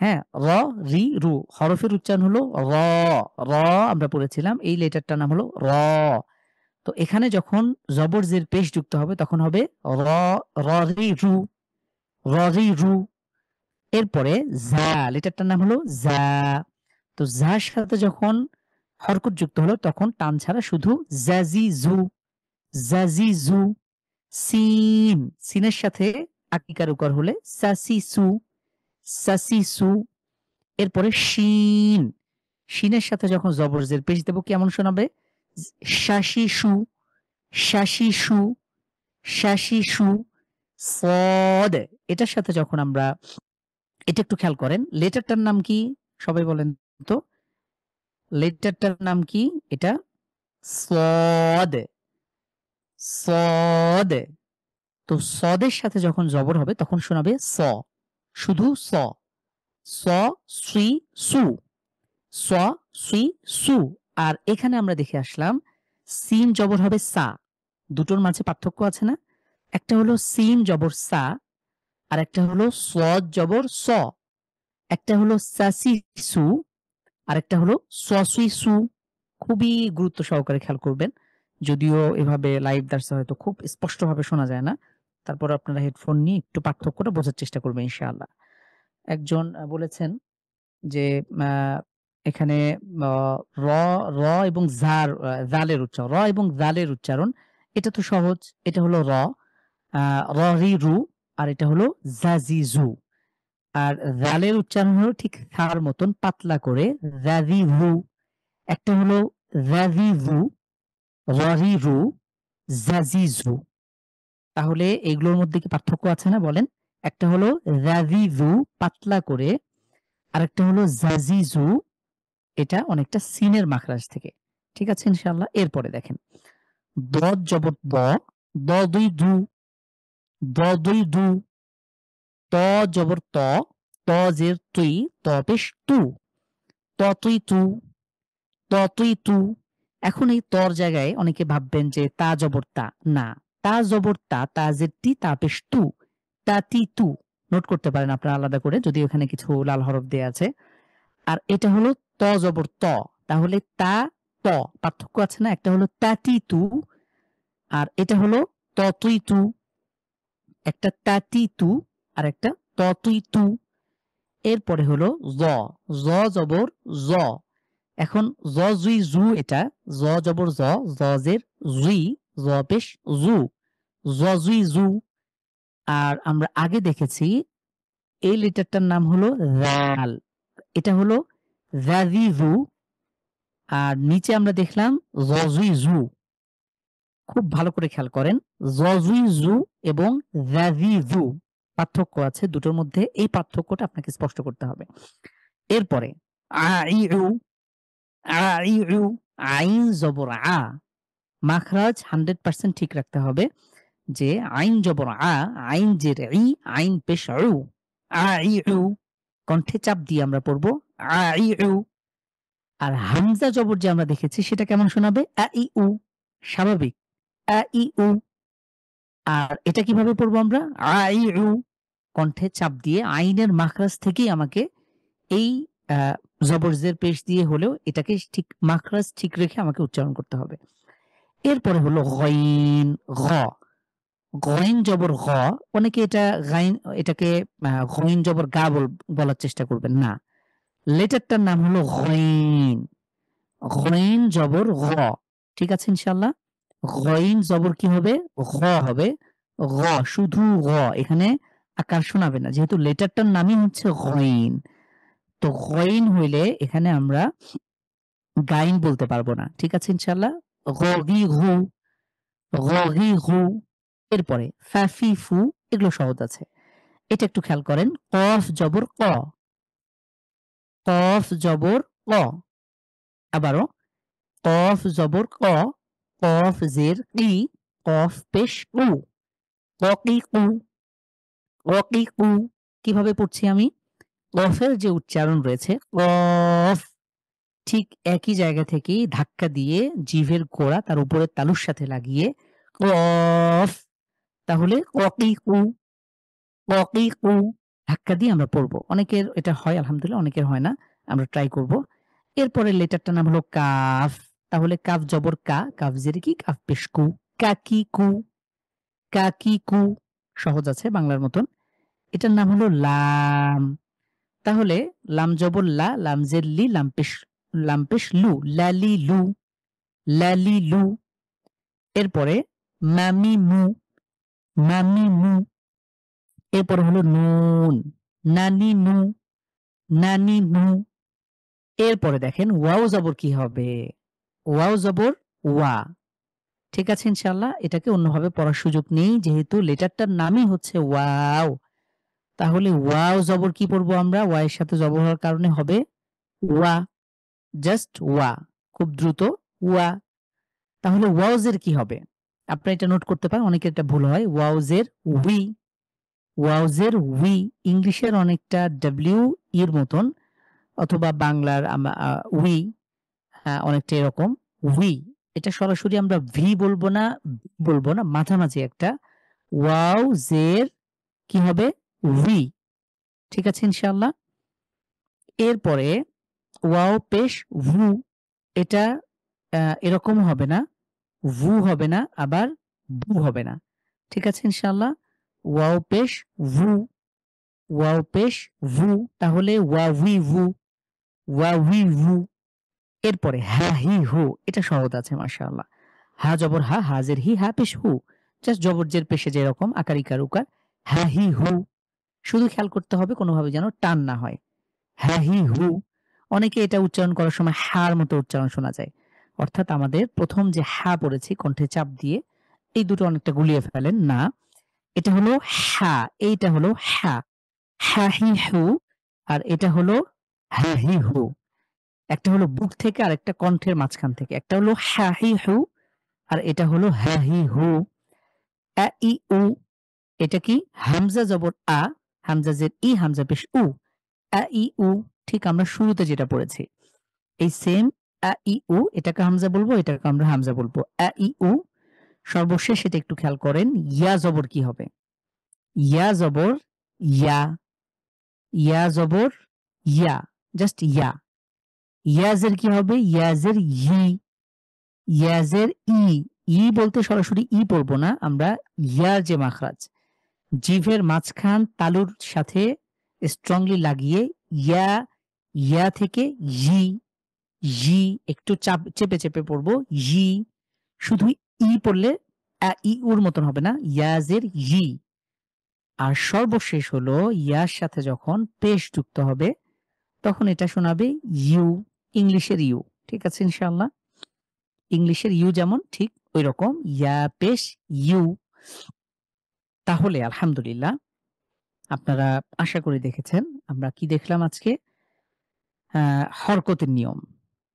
হ্যাঁ, র, রি, রু। হরফের উচ্চারণ হলো র। র আমরা পড়েছিলাম, এই লেটারটার নাম হলো র। তো এখানে যখন জবর জের পেশ যুক্ত হবে তখন হবে র, র রি রু, র রি রু। এরপরে জা, লেটারটার নাম হলো জা। তো যার সাথে যখন হরকত যুক্ত হলো তখন টান ছাড়া শুধু জাজি জু, জাজি জু। সিন, সিনের সাথে আকিকার উকার হলে সাসি সু, সাসি সু। এরপরে শিন, শিনের সাথে যখন জবর জের পেশ দেব কেমন শোনাবে? শাসি সু, শাসি সু, শাসি সু। সদ, এটার সাথে যখন আমরা, এটা একটু খেয়াল করেন, লেটারটার নাম কি? সবাই বলেন তো, লেটারটার নাম কি? এটা সদ, সদ। তো সদের সাথে যখন জবর হবে তখন শোনাবে স, শুধু স। স, শ্রী, সু, স, শ্রী, সু। আর এখানে আমরা দেখে আসলাম সিন জবর হবে সা। দুটোর মাঝে পার্থক্য আছে না? একটা হলো সিন জবর সা, আর একটা হলো সদ জবর স। একটা হলো সাসি সু, আর একটা হলো সসুই সু। খুবই গুরুত্ব সহকারে খেয়াল করবেন। যদিও এভাবে লাইভ দার্সে হয়তো খুব স্পষ্টভাবে শোনা যায় না, তারপর আপনারা হেডফোন নিয়ে একটু পার্থক্যটা বোঝার চেষ্টা করবেন ইনশাআল্লাহ। একজন বলেছেন যে এখানে র, র এবং জালের উচ্চারণ, র এবং জালের উচ্চারণ এটা তো সহজ। এটা হলো র, র রি রু, আর এটা হলো জাজিজু। আর জালের উচ্চারণ হলো ঠিক তার মতন পাতলা করে জাজিজু। একটা হলো জাজিজু, ররিরু, জাজিজু। তাহলে এগুলোর মধ্যে কি পার্থক্য আছে না বলেন? একটা হলো জাজিজু, পাতলা করে, আর একটা হলো জাজিজু, এটা অনেকটা সিনের মাখরাজ থেকে। ঠিক আছে ইনশাআল্লাহ। এরপরে দেখেন দদ জবর দ, দ দুই দু, দ দুই দু, ত জবর ত, ত জের তুই, ত পেশ তু, ত তুই তু, ত তুই তু। এখন এই তর জায়গায় অনেকে ভাববেন যে তা জবর তা, না, তা জবর তা, তা জের তি, তা পেশ তু, তা তি তু। নোট করতে পারেন আপনারা আলাদা করে, যদি ওখানে কিছু লাল হরফ দেয়া আছে। আর এটা হলো ত জবর ত, তাহলে তা ত, পার্থক্য আছে না? একটা হলো তা তি তু, আর এটা হলো ত তুই তু। একটা তা তি তু আর একটা ত তুই তু। এরপরে হলো জ, জ জবর জ। এখন জ জুই জু, এটা জ জবর জ, জের জুই, জ পেশ জু, জ জুই জু। আর আমরা আগে দেখেছি এই লেটারটার নাম হলো রাল, এটা হলো জাজিজু। আর নিচে আমরা দেখলাম জজুই জু। খুব ভালো করে খেয়াল করেন, জজুই জু এবং জাজিজু পার্থক্য আছে দুটোর মধ্যে, এই পার্থক্যটা আপনাকে স্পষ্ট করতে হবে। এরপরে আইউ, আইউ, আইন জবর আ, মাখরাজ 100% ঠিক রাখতে হবে যে আইন জবর আ, আইন জের ই, আইন পেশ উ, আইউ, কণ্ঠে চাপ দিয়ে আমরা পড়বো আইউ। আর হামজা জবর যে আমরা দেখেছি সেটা কেমন শোনাবে? আ ই উ, স্বাভাবিক, আ ই উ। আর এটা কিভাবে পড়বো আমরা? আ ই উ, কণ্ঠে চাপ দিয়ে আইনের মাখরাজ থেকেই আমাকে এই জবরজের পেশ দিয়ে হলেও এটাকে ঠিক মাখরাজ ঠিক রেখে আমাকে উচ্চারণ করতে হবে। এরপরে হলো গইন, গ, গইন জবর গ। অনেকে এটা গাইন, এটাকে গইন জবর গা বলার চেষ্টা করবেন না, লেটারটার নাম হলো গইন, গইন জবর গ। ঠিক আছে ইনশাআল্লাহ। গইন জবর কি হবে? গ হবে, গ, শুধু গ, এখানে আকার শোনাবে না, যেহেতু লেটারটার নামই হচ্ছে গইন। তো গইন হইলে এখানে আমরা গাইন বলতে পারবো না। ঠিক আছে ইনশাআল্লাহ। গগি ঘু, গগি ঘু। এরপরে ফাফি ফু, এগুলো সহজ আছে। এটা একটু খেয়াল করেন, কফ জবর ক, কফ জবর ক। আবারও কফ জবর ক, কফ জের কি, কফ পেশ উ, ককি কু, ককি কু। কিভাবে পড়ছি আমি? কফের যে উচ্চারণ রয়েছে কফ, ঠিক একই জায়গা থেকেই ধাক্কা দিয়ে জিভের গোড়া তার উপরের তালুর সাথে লাগিয়ে কফ, তাহলে ককি কু, ককি কু, ধাক্কা দিয়ে আমরা পড়বো। অনেকের এটা হয় আলহামদুলিল্লাহ, অনেকের হয় না, আমরা ট্রাই করব। এরপরে লেটারটার নাম হলো কাফ, তাহলে কাফ জবর কা, কাফ জের কি, কাফ পেশ কু, কাকি কু, কাকি কু। সহজ আছে বাংলার মতন। এটার নাম হলো লাম, তাহলে লাম জবর লা, লাম জের লি, লাম পেশ লু, লালি লু, লালি লু। এরপরে মামি মু, মামি মু। এরপরে হলো নুন, নানি নু, নানি নু। এরপরে দেখেন ওয়াও জবর কি হবে? ওয়াও জবর ওয়া। ঠিক আছে ইনশাআল্লাহ, এটাকে অন্যভাবে পড়ার সুযোগ নেই, যেহেতু লেটারটার নামই হচ্ছে ওয়াও। তাহলে ওয়াও জবর কি পড়বো আমরা? ওয়া এর সাথে জবর হওয়ার কারণে হবে ওয়া, জাস্ট ওয়া, খুব দ্রুত ওয়া। তাহলে ওয়াওজের কি হবে? আপনারা এটা নোট করতে পারেন, অনেকের এটা ভুল হয়। ওয়াওজের উই, ওয়াওজের উই, ইংলিশের অনেকটা ডব্লিউ এর মতন, অথবা বাংলার উই, অনেকটা এরকম উই। এটা সরাসরি আমরা ভি বলবো না, বলবো না, মাঝামাঝি একটা ওয়াওজের কি হবে? উই। ঠিক আছে ইনশাআল্লাহ। এরপরে ওয়াও পেশ ভু, এটা এরকম হবে না, ভু হবে না, আবার ভু হবে না। ঠিক আছে ইনশাআল্লাহ। ওয়াও পেশ ভু, ওয়াও পেশ ভু, তাহলে ওয়াউই ভু, ওয়াউই ভু। এরপরে হা হি হু, এটা সহজ আছে মাশাআল্লাহ। হা জবর হা, হাজের হি, হা পেশ হু, জাস্ট জবরজের পেশে যেরকম আকার ইকার উকার, হা হি হু। শুধু খেয়াল করতে হবে কোনোভাবে যেন টান না হয়। হা হি হু। অনেকে এটা উচ্চারণ করার সময় হার মতো উচ্চারণ শোনা যায়, অর্থাৎ আমাদের প্রথম যে হা পড়েছি কণ্ঠে চাপ দিয়ে, এই দুটো অনেকটা গুলিয়ে ফেলেন না। এটা হলো হা, এইটা হলো হা, হা হি হু, আর এটা হলো হা হি হু। একটা হলো বুক থেকে আর একটা কণ্ঠের মাঝখান থেকে। একটা হলো হা হি হু, আর এটা হলো হা হি হু। আ ই উ, এটা কি হামজা জবর আ, হামজা জের ই, হামজা পেশ উ। আ ই উ, ঠিক আমরা শুরুতে যেটা পড়েছি এই সেম আ ই উ, এটাকে হামজা বলবো, এটাকে আমরা হামজা বলবো। আ ই উ। সর্বশেষ এটা একটু খেয়াল করেন, ইয়া জবর কি হবে? ইয়া জবর ইয়া, ইয়া জবর ইয়া, জাস্ট ইয়া। ইয়াজের কি হবে? ইয়াজের ই, ইয়াজের ই। ই বলতে সরাসরি ই পড়বো না আমরা, ইয়ার যে মাখরাজ, জিভের মাঝখান তালুর সাথে স্ট্রংলি লাগিয়ে ইয়া, ইয়া থেকে ই, ই একটু চেপে চেপে পড়বো, ই। শুধু ই পড়লে ই উর মতন হবে না, ইয়াজের ই। আর সর্বশেষ হলো ইয়ার সাথে যখন পেশ যুক্ত হবে তখন এটা শোনাবে ইউ, ইংলিশের ইউ। ঠিক আছে ইনশাআল্লাহ? ইংলিশের ইউ যেমন ঠিক ওই রকম ইয়া পেশ ইউ। তাহলে আলহামদুলিল্লাহ আপনারা আশা করি দেখেছেন আমরা কি দেখলাম আজকে? হরকতের নিয়ম।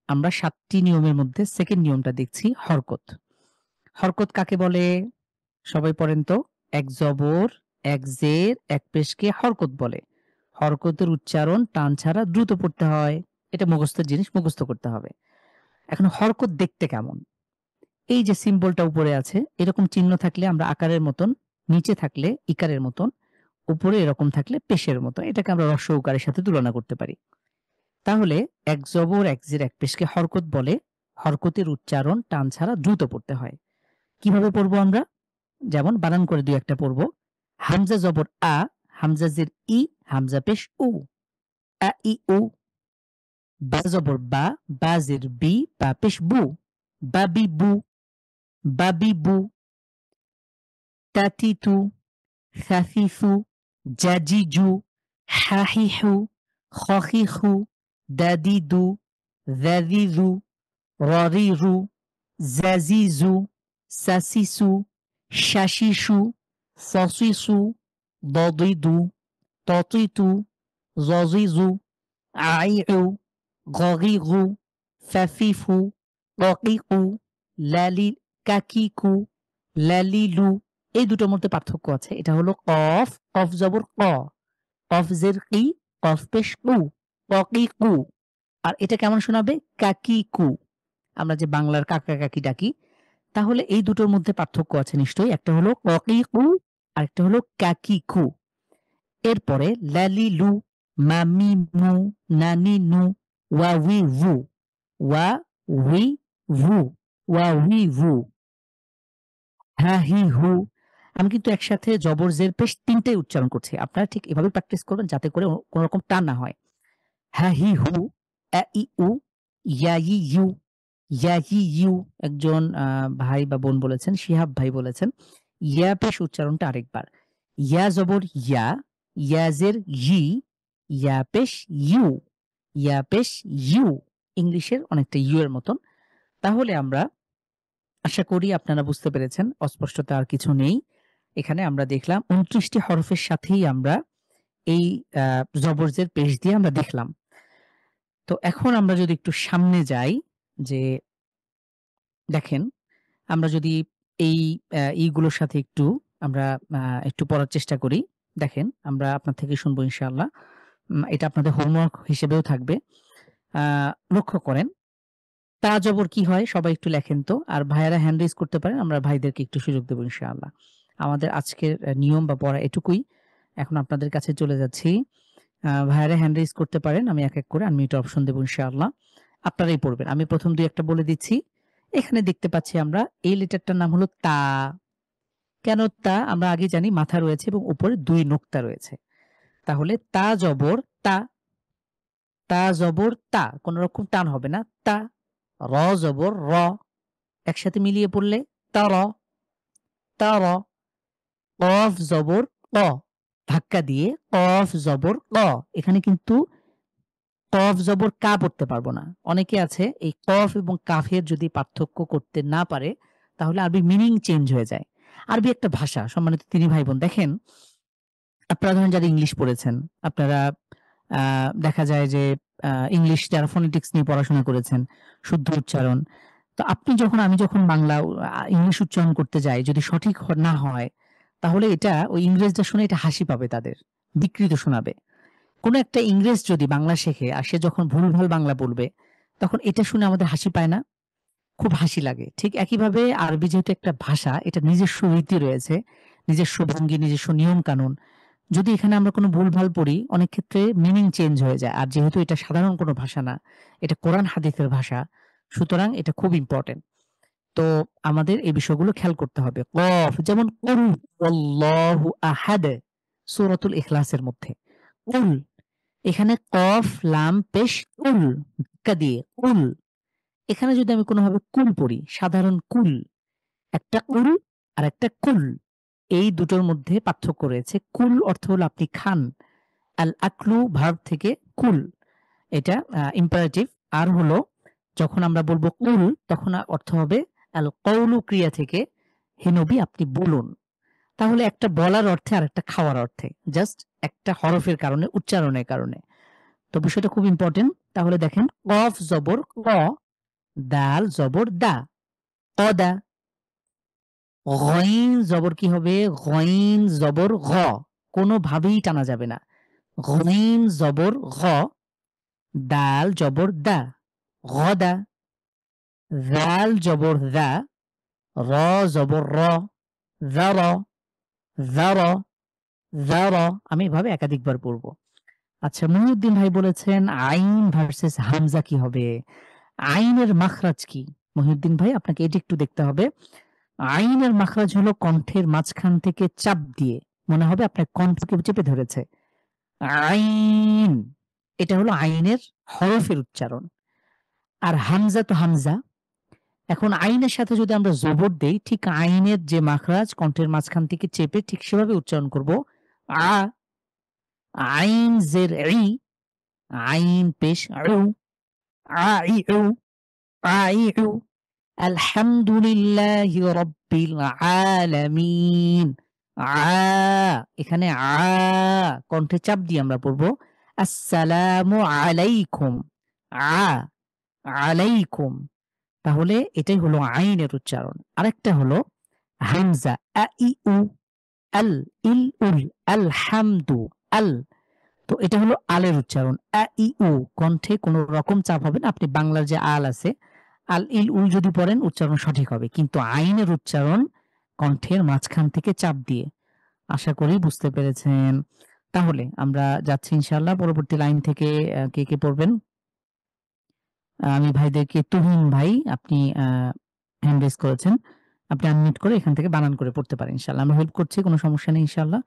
আমরা ৭ টি নিয়মের মধ্যে সেকেন্ড নিয়মটা দেখছি হরকত। হরকত কাকে বলে? সবাই পড়েন তো। এক জবর, এক জের, এক পেশকে হরকত বলে। হরকতের উচ্চারণ টান ছাড়া দ্রুত পড়তে হয়। এটা মুখস্থের জিনিস, মুখস্থ করতে হবে। এখন হরকত দেখতে কেমন? এই যে সিম্বলটা উপরে আছে, এরকম চিহ্ন থাকলে আমরা আকারের মতন, নিচে থাকলে ইকারের মতন, উপরে এরকম থাকলে পেশের মতন, এটাকে আমরা হ্রস্ব উকারের সাথে তুলনা করতে পারি। তাহলে এক জবর, এক জের, এক পেশকে হরকত বলে। হরকতের উচ্চারণ টান ছাড়া দ্রুত পড়তে হয়। কিভাবে পড়বো আমরা? যেমন বানান করে দুই একটা পড়বো। হামজা জবর আ, হামজা জের ই, হামজা পেশ উ। আ ই উ। বা জবর বা, বা জের বি, বা পেশ বু। বাবি বু, বাবি বু। তাতিতু, খাফিফু, জাজিজু, হাহিহু, খখিখু, দাদিদু, দাদিদু, ররিরু, জাজিজু, সাসিসু, শাসিসু, সসিসু, দদিদু, ততিতু, জজিজু, আইউ, গগিগু, ফাফিফু, রকিকু, লালি, কাকিকু, লালিলু। এই দুটোর মধ্যে পার্থক্য আছে। এটা হলো কফ, কফ জবর ক, কফ জের কি, কফ পেশ কু, ককিকু। আর এটা কেমন শোনাবে? কাকিকু। আমরা যে বাংলার কাকা কাকি ডাকি, তাহলে এই দুটোর মধ্যে পার্থক্য আছে নিশ্চয়ই। একটা হলো ককিকু, আর একটা হলো কাকিকু। এরপরে লালিলু, মামিমু, নানিনু, ওয়াউইউ, ওয়াউইউ, ওয়াউইউ, হাহিহু। আমি কিন্তু একসাথে জবর, জের, পেশ ৩ টাই উচ্চারণ করছি। আপনারা ঠিক এভাবে প্র্যাকটিস করবেন যাতে করে কোন রকম টান না হয়। হাহিহু, আইউ, ইয়াইউ, ইয়াইউ। একজন ভাই বা বোন বলেছেন, শিহাব ভাই বলেছেন, ইয়া পেশ উচ্চারণটা আরেকবার। ইয়া জবর ইয়া, ইয়া জের ই, ইয়া পেশ ইউ, ইয়া পেশ ইউ। ইংলিশের অনেকটা ইউ এর মতন। তাহলে আমরা আশা করি আপনারা বুঝতে পেরেছেন। অস্পষ্টতা আর কিছু নেই। এখানে আমরা দেখলাম ২৯ টি হরফের সাথেই আমরা এই জবরজের পেশ দিয়ে আমরা দেখলাম। তো এখন আমরা যদি একটু সামনে যাই, যে দেখেন আমরা যদি এই ইগুলোর সাথে একটু আমরা একটু পড়ার চেষ্টা করি। দেখেন আমরা আপনার থেকে শুনবো ইনশাআল্লাহ। এটা আপনাদের হোমওয়ার্ক হিসেবেও থাকবে। আ লক্ষ্য করেন, তা জবর কি হয় সবাই একটু লেখেন তো। আর ভাইয়ারা হ্যান্ড রেইজ করতে পারেন, আমরা ভাইদেরকে একটু সুযোগ দেব ইনশাআল্লাহ। আমাদের আজকের নিয়ম বা পড়া এটুকুই। এখন আপনাদের কাছে চলে যাচ্ছি। ভাইয়ারা হ্যান্ড রেইজ করতে পারেন, আমি এক এক করে আনমিউট অপশন দেব ইনশাআল্লাহ। আপনারাই পড়বেন। আমি প্রথম ২-১ টা বলে দিচ্ছি। এখানে দেখতে পাচ্ছি আমরা এই লেটারটার নাম হলো তা। কেন তা? আমরা আগে জানি মাথা রয়েছে এবং উপরে ২ নোক্তা রয়েছে। তাহলে তা জবর তা, তা জবর তা, কোন রকম টান হবে না। তা। র জবর র, একসাথে মিলিয়ে পড়লে তার, তার। কফ জবর ক, ধাক্কা দিয়ে কফ জবর ক। এখানে কিন্তু কফ জবর কা পড়তে পারবো না। অনেকে আছে এই কফ এবং কাফের যদি পার্থক্য করতে না পারে তাহলে আরবি মিনিং চেঞ্জ হয়ে যায়। আরবি একটা ভাষা। সম্মানিত তিনি ভাই বোন দেখেন, আপনারা ধরেন যারা ইংলিশ পড়েছেন, আপনারা দেখা যায় যে ইংলিশ যারা ফোনেটিক্স নিয়ে পড়াশোনা করেছেন, শুদ্ধ উচ্চারণ। তো আমি যখন বাংলা ইংলিশ উচ্চারণ করতে যাই, যদি সঠিক না হয়, তাহলে এটা ওই ইংরেজরা শুনে এটা হাসি পাবে তাদের, বিকৃত শোনাবে। কোন একটা ইংরেজ যদি বাংলা শেখে আর সে যখন ভুলভাল বাংলা বলবে, তখন এটা শুনে আমাদের হাসি পায় না? খুব হাসি লাগে। ঠিক একইভাবে আরবি যেহেতু একটা ভাষা, এটা নিজস্ব রীতি রয়েছে, নিজস্ব ভঙ্গি, নিজস্ব নিয়ম কানুন। যদি এখানে আমরা কোনো ভুলভাল পড়ি, অনেক ক্ষেত্রে মিনিং চেঞ্জ হয়ে যায়। আর যেহেতু এটা সাধারণ কোনো ভাষা না, এটা কোরআন হাদিসের ভাষা, সুতরাং এটা খুব ইম্পোর্টেন্ট। তো আমাদের এই বিষয়গুলো খেয়াল করতে হবে। কফ যেমন কুল আল্লাহু আহাদ, সূরাতুল ইখলাসের মধ্যে। কুল, এখানে কফ লাম পেশ কুল, ধাক্কা দিয়ে কুল। এখানে যদি আমি কোনোভাবে কুল পড়ি, সাধারণ কুল, একটা কুল আর একটা কুল, এই দুটোর মধ্যে পার্থক্য রয়েছে। কুল অর্থ হলো আপনি খান, আল আকলু ভার্ব থেকে কুল, এটা ইম্পারেটিভ। আর হলো যখন আমরা বলবো কুল, তখন অর্থ হবে আল কওলু ক্রিয়া থেকে, হে নবী আপনি বলুন। তাহলে একটা বলার অর্থে আর একটা খাওয়ার অর্থে, জাস্ট একটা হরফের কারণে, উচ্চারণের কারণে। তো বিষয়টা খুব ইম্পর্টেন্ট। তাহলে দেখেন, কফ জবর ক, দাল জবর দা, কদা। গইন জবর কি হবে? গইন জবর গ, কোনোভাবেই টানা যাবে না। গইন জবর গ, দাল জবর দা, গদা। জাল জবর দা, র জবর র, জার, জার, জার। আমি এভাবে একাধিকবার পড়ব। আচ্ছা, মহিউদ্দিন ভাই বলেছেন আইন ভার্সেস হামজা কি হবে? আইনের মাখরাজ কি? মহিউদ্দিন ভাই আপনাকে এটি একটু দেখতে হবে। আইনের মাখরাজ হলো কণ্ঠের মাঝখান থেকে চাপ দিয়ে, মনে হবে আপনার কণ্ঠকে চেপে ধরেছে। আইন, এটা হলো আইনের হরফের উচ্চারণ। আর হামজা তো হামজা। এখন আইনের সাথে যদি আমরা জবর দেই, ঠিক আইনের যে মাখরাজ কণ্ঠের মাঝখান থেকে চেপে ঠিক সেভাবে উচ্চারণ করব। আ, আইন জের ই, আইন পেশ আউ, আইউ, আইউ। আলহামদুলিল্লাহি রাব্বিল আলামিন। এখানে কণ্ঠে চাপ দিয়ে আমরা পড়বো আসসালামু আলাইকুম। আ, আলাইকুম। তাহলে এটাই হলো আইনের উচ্চারণ। আরেকটা হলো হামজা, আ ই উ, আল, ইল উল, আল হামদু, আল। তো এটা হলো আলের উচ্চারণ। আ ই উ, কণ্ঠে কোনো রকম চাপ হবে না। আপনি বাংলার যে আল আছে, আল ইল উল যদি পড়েন উচ্চারণ সঠিক হবে, কিন্তু আইনের উচ্চারণ কণ্ঠের মাঝখান থেকে চাপ দিয়ে। আশা করি বুঝতে পেরেছেন। তাহলে আমরা যাচ্ছি ইনশাআল্লাহ পরবর্তী লাইন থেকে। কে কে পড়বেন? আমি ভাইদেরকে, তুহিন ভাই আপনি হ্যান্ড রেজ করেছেন, আপনি আনমিউট করে এখান থেকে বানান করে পড়তে পারেন ইনশাআল্লাহ। আমরা হেল্প করছি, কোনো সমস্যা নেই ইনশাআল্লাহ।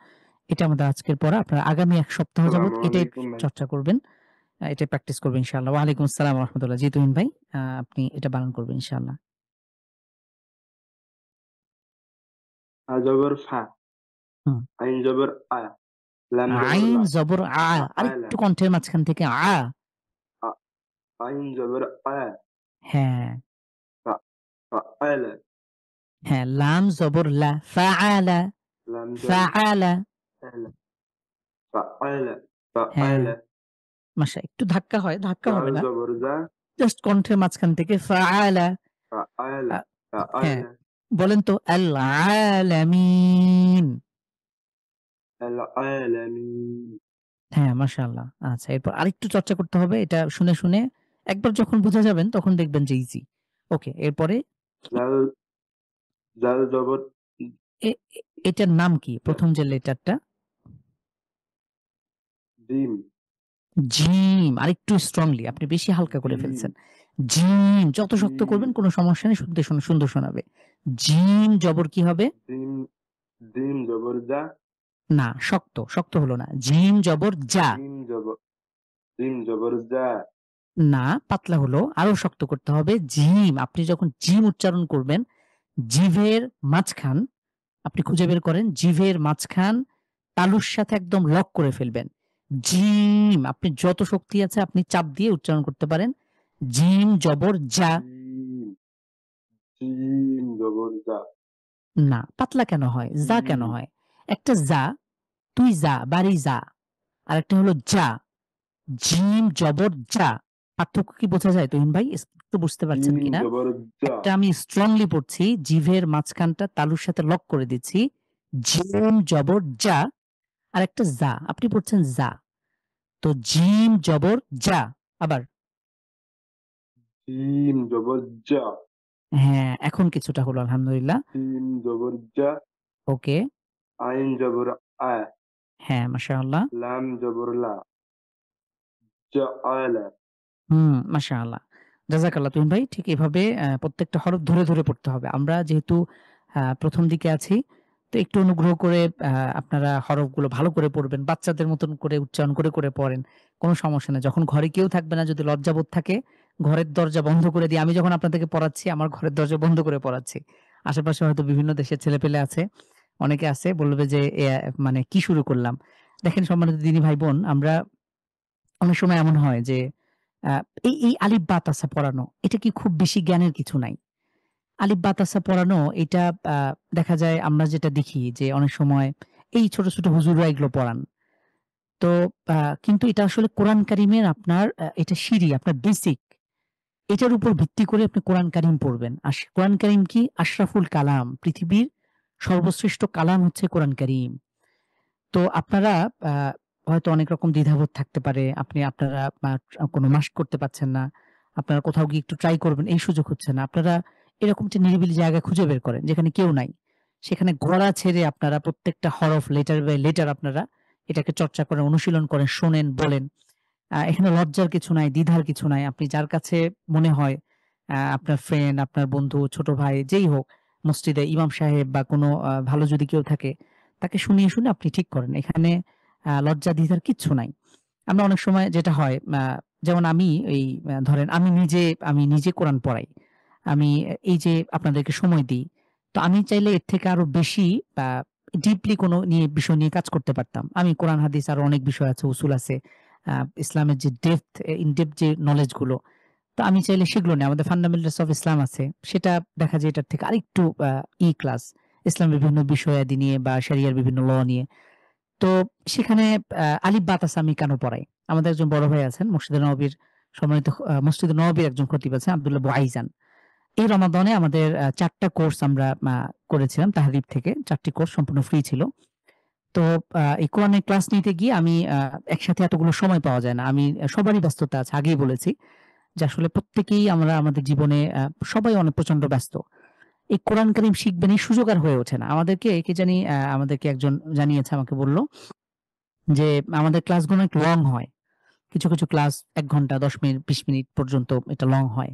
এটা আমাদের আজকের পড়া। আপনারা আগামী এক সপ্তাহ যাবত আসসালামু এটাই আলাইকুম ভাই। চর্চা করবেন, এটাই প্র্যাকটিস করবেন ইনশাআল্লাহ। ওয়ালাইকুম আসসালাম ওয়া রাহমাতুল্লাহ। জি তুহিন ভাই, আপনি এটা বানান করবেন ইনশাআল্লাহ। ফা জবর ফা, হুম। আইন জবর আ, লাম জবর আইন লা, জবর আ, আলা, আরেকটু কণ্ঠের মাঝখান থেকে আ। আ, আইন জবর আ, হ্যাঁ, ফা, ফা আলা, হ্যাঁ, লাম জবর লা, ফাআলা, লাম জবর ফাআলা। আলা, ফা আলা, ফা হ্যাঁ, আলা, একটু ধাক্কা হয়, ধাক্কা জাল হবে না। জবর জা, জাস্ট কণ্ঠের মাঝখান থেকে ফাআলা। ফা আলা, আ ফা হ্যাঁ, আলা, বলেন তো আল আলামিন। আল আলামিন। হ্যাঁ, মাশাআল্লাহ। আচ্ছা, এরপর আরেকটু চর্চা করতে হবে। এটা শুনে, শুনে একবার যখন বুঝে যাবেন তখন দেখবেন যে ইজি। ওকে, এরপরে জাল, জাল জবর এ এ এটার নাম কি? জা, ১ম যে লেটারটা? Gym, gym. আরেকটু স্ট্রংলি, আপনি বেশি হালকা করে জিম, ফেলছেন। জিম, যত শক্ত জিম, করবেন কোনো সমস্যা নেই, সুন্দর শোনাবে। জিম জবর কি হবে? জিম, জিম জবর জা, না, শক্ত হলো না। জিম জবর যা। জিম জবর, জিম জবর জা, না, পাতলা হলো, আরো শক্ত করতে হবে। জিম, আপনি যখন জিম উচ্চারণ করবেন, জিভের মাঝখান আপনি খুঁজে বের করেন, জিভের মাঝখান তালুর সাথে একদম লক করে ফেলবেন। জিম, আপনি যত শক্তি আছে আপনি চাপ দিয়ে উচ্চারণ করতে পারেন। জিম জবর যা। জিম, জিম জবর জা, না, পাতলা কেন হয়? যা কেন জিম হয়? একটা যা, তুই যা, বাড়ি যা। আরেকটা হলো যা। জিম জবর যা। পার্থক্য কি বোঝা যায় তুহিন ভাই? একটু বুঝতে পারছেন জিম কিনা? জবর জা একটা আমি স্ট্রংলি পড়ছি, জিভের মাঝখানটা তালুর সাথে লক করে দিচ্ছি। জিম জবর যা, আরেকটা যা। আপনি পড়ছেন যা। তো জিম জবর যা। আবার জিম জবর জা হ্যাঁ, এখন কিছুটা হলো আলহামদুলিল্লাহ। জিম জবর জা ওকে। আইন জবর আ হ্যাঁ, মাশাআল্লাহ। লাম জবর লা জাআলা মাশাআল্লাহ। জাযাকাল্লাহ তুহিন ভাই। ঠিক এভাবে প্রত্যেকটা হরফ ধরে, ধরে পড়তে হবে। আমরা যেহেতু ১ম দিকে আছি, তো একটু অনুগ্রহ করে আপনারা হরফগুলো ভালো করে পড়বেন। বাচ্চাদের মতন করে উচ্চারণ করে, করে পড়েন। কোন সমস্যা নাই। যখন ঘরে কেউ থাকবে না, যদি লজ্জাবোধ থাকে, ঘরের দরজা বন্ধ করে দিয়ে আমি যখন আপনাদেরকে পড়াচ্ছি, আমার ঘরের দরজা বন্ধ করে পড়াচ্ছি। আশেপাশে হয়তো বিভিন্ন দেশের ছেলেপেলে আছে। অনেকে আছে বলবে যে মানে কি শুরু করলাম? দেখেন সম্মানিত দিনী ভাই-বোন, আমরা অনেক সময় এমন হয় যে আ এই আলিফ বা তাসা পড়ানো, এটা কি খুব বেশি জ্ঞানের কিছু নাই। আলিফ বা তাসা পড়ানো এটা আ দেখা যায় আমরা যেটা দেখি যে অনেক সময় এই ছোট, ছোট হুজুররা এগুলো পড়ান। তো আ কিন্তু এটা আসলে কোরআন কারিমের আপনার এটা সিঁড়ি, আপনার বেসিক। এটার উপর ভিত্তি করে আপনি কোরআন কারিম পড়বেন। কোরআন কারিম কি? আশরাফুল কালাম। পৃথিবীর সর্বশ্রেষ্ঠ কালাম হচ্ছে কোরআন কারিম। তো আপনারা আ হয়তো অনেক রকম দ্বিধাবোধ থাকতে পারে। আপনারা কোন মাস্ক করতে পারছেন না। আপনারা কোথাও গিয়ে একটু ট্রাই করবেন, এই সুযোগ হচ্ছে না। আপনারা এরকম একটা নিরিবিলি জায়গা খুঁজে বের করেন, যেখানে কেউ নাই। সেখানে গড়া ছেড়ে আপনারা প্রত্যেকটা হরফ লেটার বাই লেটার আপনারা এটাকে চর্চা করেন, অনুশীলন করেন, শোনেন, বলেন। এখানে লজ্জার কিছু নাই, দ্বিধার কিছু নাই। আপনি যার কাছে মনে হয় আপনার ফ্রেন্ড, আপনার বন্ধু, ছোট ভাই যেই হোক, মসজিদে ইমাম সাহেব বা কোনো ভালো যদি কেউ থাকে, তাকে শুনিয়ে শুনে আপনি ঠিক করেন। এখানে লজ্জা দ্বিধার কিচ্ছু নাই। আমরা অনেক সময় যেটা হয় যেমন আমি এই ধরেন আমি নিজে কোরআন পড়াই। আমি এই যে আপনাদেরকে সময় দিই। তো আমি চাইলে এর থেকে আরো বেশি আ ডিপলি কোনো বিষয় নিয়ে কাজ করতে পারতাম। আমি কোরআন হাদিস আরো অনেক বিষয় আছে, উসুল আছে। ইসলামের যে ইন ডেপথ যে নলেজ গুলো, তো আমি চাইলে সেগুলো নিয়ে আমাদের ফান্ডামেন্টালস অফ ইসলাম আছে। সেটা দেখা যায় এটার থেকে আরেকটু ক্লাস। ইসলামের বিভিন্ন বিষয়াদি নিয়ে বা শরিয়ার বিভিন্ন ল নিয়ে। তো সেখানে আলিফ বা তাসা আমি কেন পড়াই? আমাদের একজন বড় ভাই আছেন মসজিদে নববীর সম্মানিত মসজিদে নববীর একজন খতিব আছেন আব্দুল্লাহ বুআইজান। এই রমাদানে আমাদের ৪ টা কোর্স আমরা করেছিলাম তাহরিব থেকে। ৪ টি কোর্স সম্পূর্ণ ফ্রি ছিল। তো এই কোরআনের ক্লাস নিতে গিয়ে আমি একসাথে এতগুলো সময় পাওয়া যায় না। আমি সবারই ব্যস্ততা আছে। আগেই বলেছি যে আসলে প্রত্যেকেই আমরা আমাদের জীবনে সবাই অনেক প্রচন্ড ব্যস্ত। এই কোরআন কারীম শিখবেন এই সুযোগ আর হয়ে ওঠে না। আমাদেরকে কে জানি আমাদেরকে একজন জানিয়েছে আমাকে বলল যে আমাদের ক্লাসগুলো অনেক লং হয়। কিছু, কিছু ক্লাস ১ ঘন্টা ১০ মিনিট ২০ মিনিট পর্যন্ত এটা লং হয়।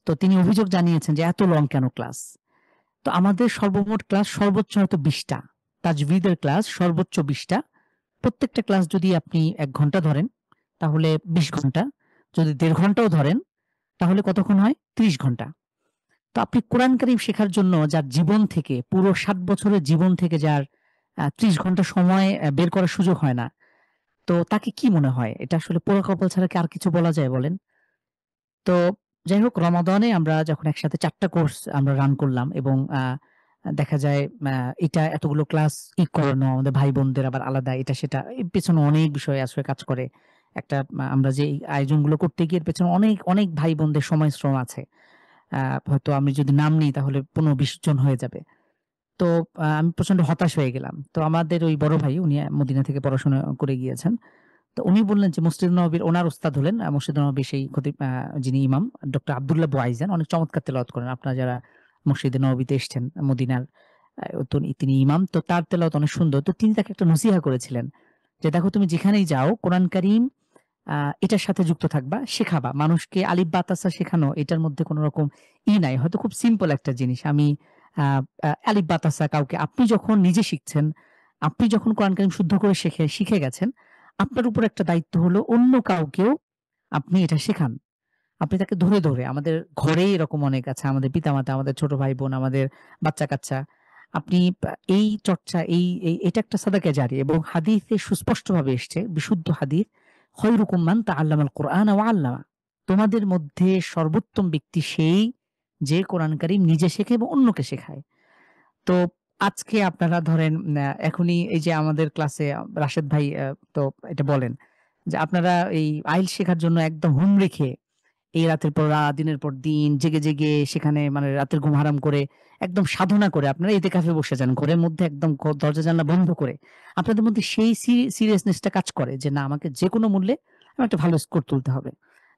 তো তিনি অভিযোগ জানিয়েছেন যে এত লং কেন ক্লাস? তো আমাদের সর্বমোট ক্লাস সর্বোচ্চ হয়তো ২০ টা। তাজভিদের ক্লাস সর্বোচ্চ ২০ টা। প্রত্যেকটা ক্লাস যদি আপনি ১ ঘন্টা ধরেন, তাহলে ২০ ঘন্টা। যদি ১.৫ ঘন্টাও ধরেন, তাহলে কতক্ষণ হয়? ৩০ ঘন্টা। তো আপনি কোরআন কারীম শেখার জন্য যার জীবন থেকে পুরো ৭ বছরের জীবন থেকে যার ৩০ ঘন্টা সময় বের করার সুযোগ হয় না, তো তাকে কি মনে হয়? এটা আসলে পোড়া কপাল ছাড়া কি আর কিছু বলা যায় বলেন? তো যাই হোক রমাদানে আমরা যখন একসাথে ৪ টা কোর্স আমরা রান করলাম এবং দেখা যায় আ এটা এতগুলো ক্লাস করানো আমাদের ভাই-বোনদের আবার আলাদা এটা সেটা এর পেছনে অনেক বিষয় আসলে কাজ করে। একটা আমরা যে এই আয়োজনগুলো করতে গিয়ে এর পেছনে অনেক, অনেক ভাই-বোনদের সময় শ্রম আছে। আ হয়তো আমি যদি নাম নিই তাহলে ১৫-২০ জন হয়ে যাবে। তো আমি প্রচন্ড হতাশ হয়ে গেলাম। তো আমাদের ওই বড় ভাই উনি মদিনা থেকে পড়াশোনা করে গিয়েছেন। তো উনি বললেন যে মসজিদুল নববীর উনার উস্তাদ হলেন মসজিদুল নববীর সেই খতিব যিনি ইমাম ডক্টর আব্দুল্লাহ বুআইজান অনেক চমৎকার তেলাওয়াত করেন। আপনারা যারা মসজিদে নববীতে এসছেন মদিনার তো তিনি ইমাম। তো তার তেলাওয়াত অনেক সুন্দর। তো তিনি তাকে একটা নসিহা করেছিলেন যে, "দেখো তুমি যেখানেই যাও কোরআন কারীম আ এটার সাথে যুক্ত থাকবা, শেখাবা। মানুষকে আলিফ বা তাসা শেখানো এটার মধ্যে কোন রকম নাই। হয়তো খুব সিম্পল একটা জিনিস। আমি আ আ আলিফ বা তাসা কাউকে আপনি যখন নিজে শিখছেন, আপনি যখন কোরআন কারীম শুদ্ধ করে শিখে গেছেন, আপনার উপর একটা দায়িত্ব হলো অন্য কাউকেও আপনি এটা শেখান। আপনি তাকে ধরে, ধরে আমাদের ঘরেই এরকম অনেক আছে। আমাদের পিতামাতা, আমাদের ছোট ভাই-বোন, আমাদের বাচ্চা-কাচ্চা। আপনি এই চর্চা এটা একটা সাদাকা জারিয়া এবং হাদিসে সুস্পষ্টভাবে এসছে, বিশুদ্ধ হাদিস, "খয়রুকুম মান তাআল্লামাল কুরআনা ওয়া আল্লামা।" তোমাদের মধ্যে সর্বোত্তম ব্যক্তি সেই যে কোরআন কারীম নিজে শেখে এবং অন্যকে শেখায়। তো তো আজকে আপনারা ধরেন এখনই এই যে আমাদের ক্লাসে রাশেদ ভাই তো এটা বলেন যে আপনারা এই IELTS শেখার জন্য একদম হুমড়ি খেয়ে এই রাতের পর রাত, দিনের পর দিন জেগে, জেগে সেখানে মানে রাতের ঘুম হারাম করে একদম সাধনা করে আপনারা ইতিকাফে বসে যান। ঘরের মধ্যে একদম দরজা জানালা বন্ধ করে। আপনাদের মধ্যে সেই সিরিয়াসনেস টা কাজ করে যে না আমাকে যেকোনো মূল্যে আমার একটা ভালো স্কোর তুলতে হবে।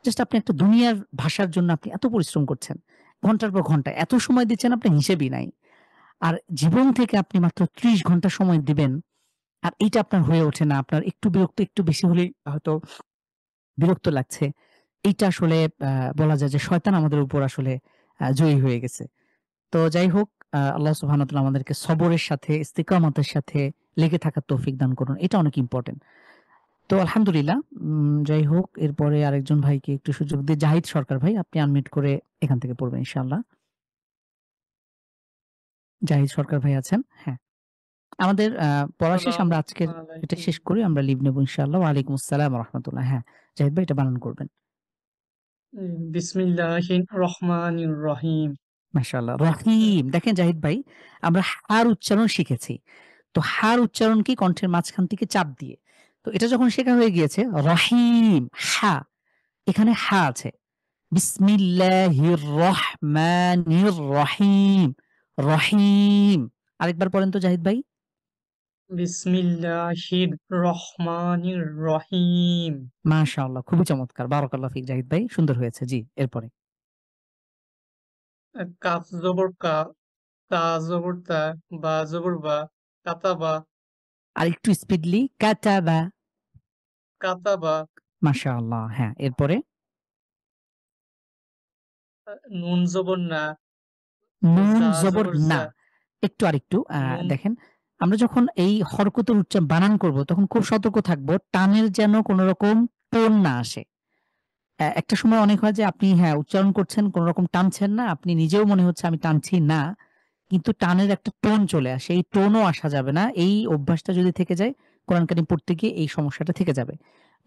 জাস্ট আপনি একটা দুনিয়ার ভাষার জন্য আপনি এত পরিশ্রম করছেন। ঘন্টার পর ঘন্টা এত সময় দিচ্ছেন আপনার হিসেবই নাই। আর জীবন থেকে আপনি মাত্র ৩০ ঘন্টা সময় দিবেন। আর এইটা আপনার হয়ে ওঠে না। আপনার একটু বিরক্ত একটু বেশি হলেই হয়তো বিরক্ত লাগছে। এইটা আসলে আ বলা যায় যে শয়তান আমাদের উপর আসলে জয়ী হয়ে গেছে। তো যাই হোক আল্লাহ সুবহানাহু ওয়া তাআলা আমাদেরকে সবরের সাথে ইস্তিকামতের সাথে লেগে থাকার তৌফিক দান করুন। এটা অনেক ইম্পোর্টেন্ট। তো আলহামদুলিল্লাহ যাই হোক এরপরে আরেকজন ভাইকে একটু সুযোগ দিয়ে জাহিদ সরকার ভাই আপনি আনমিউট করে এখান থেকে পড়বেন ইনশাআল্লাহ। জাহিদ সরকার ভাই আছেন? হ্যাঁ। আমাদের পড়া শেষ আসসালামু আমরা আজকের এটা আলাইকুম। শেষ করি আমরা লিভ নেব ইনশাআল্লাহ। ওয়া আলাইকুম আসসালাম ওয়া রাহমাতুল্লাহ। হ্যাঁ, জাহিদ ভাই এটা বানান করবেন। বিসমিল্লাহির রহমানির রহিম। মাশাআল্লাহ। রহিম দেখেন জাহিদ ভাই আমরা হার উচ্চারণ শিখেছি। তো হার উচ্চারণ কি কণ্ঠের মাঝখান থেকে চাপ দিয়ে। তো এটা যখন শেখা হয়ে গিয়েছে রহিম হা এখানে হা আছে। বিসমিল্লাহির রহমানির রহিম, রহিম। আরেকবার পড়েন তো জাহিদ ভাই। বিসমিল্লাহির রহমানির রহিম। মাশাআল্লাহ খুবই চমৎকার। বারাকাল্লাহু ফিক জাহিদ ভাই সুন্দর হয়েছে। জি, এরপরে। কাফ জবর কা, তা জবর তা, বা জবর বা, কাতাবা, আরেকটু স্পিডলি কাতাবা। কাতাবা, মাশাআল্লাহ হ্যাঁ, এরপরে নুন জবর না, নুন জা জবর জবর না। জা, একটু আরেকটু নুন দেখেন আমরা যখন এই হরকতের বানান করব তখন খুব সতর্ক থাকবো টানের যেন কোন রকম টোন না আসে। একটা সময় অনেক হয় যে আপনি হ্যাঁ, উচ্চারণ করছেন কোন রকম টানছেন না। আপনি নিজেও মনে হচ্ছে আমি টানছি না। কিন্তু টানের একটা টোন চলে আসে। এই টোনও আসা যাবে না। এই অভ্যাসটা যদি থেকে যায় কোরআন কারীম পড়তে গিয়ে এই সমস্যাটা থেকে যাবে।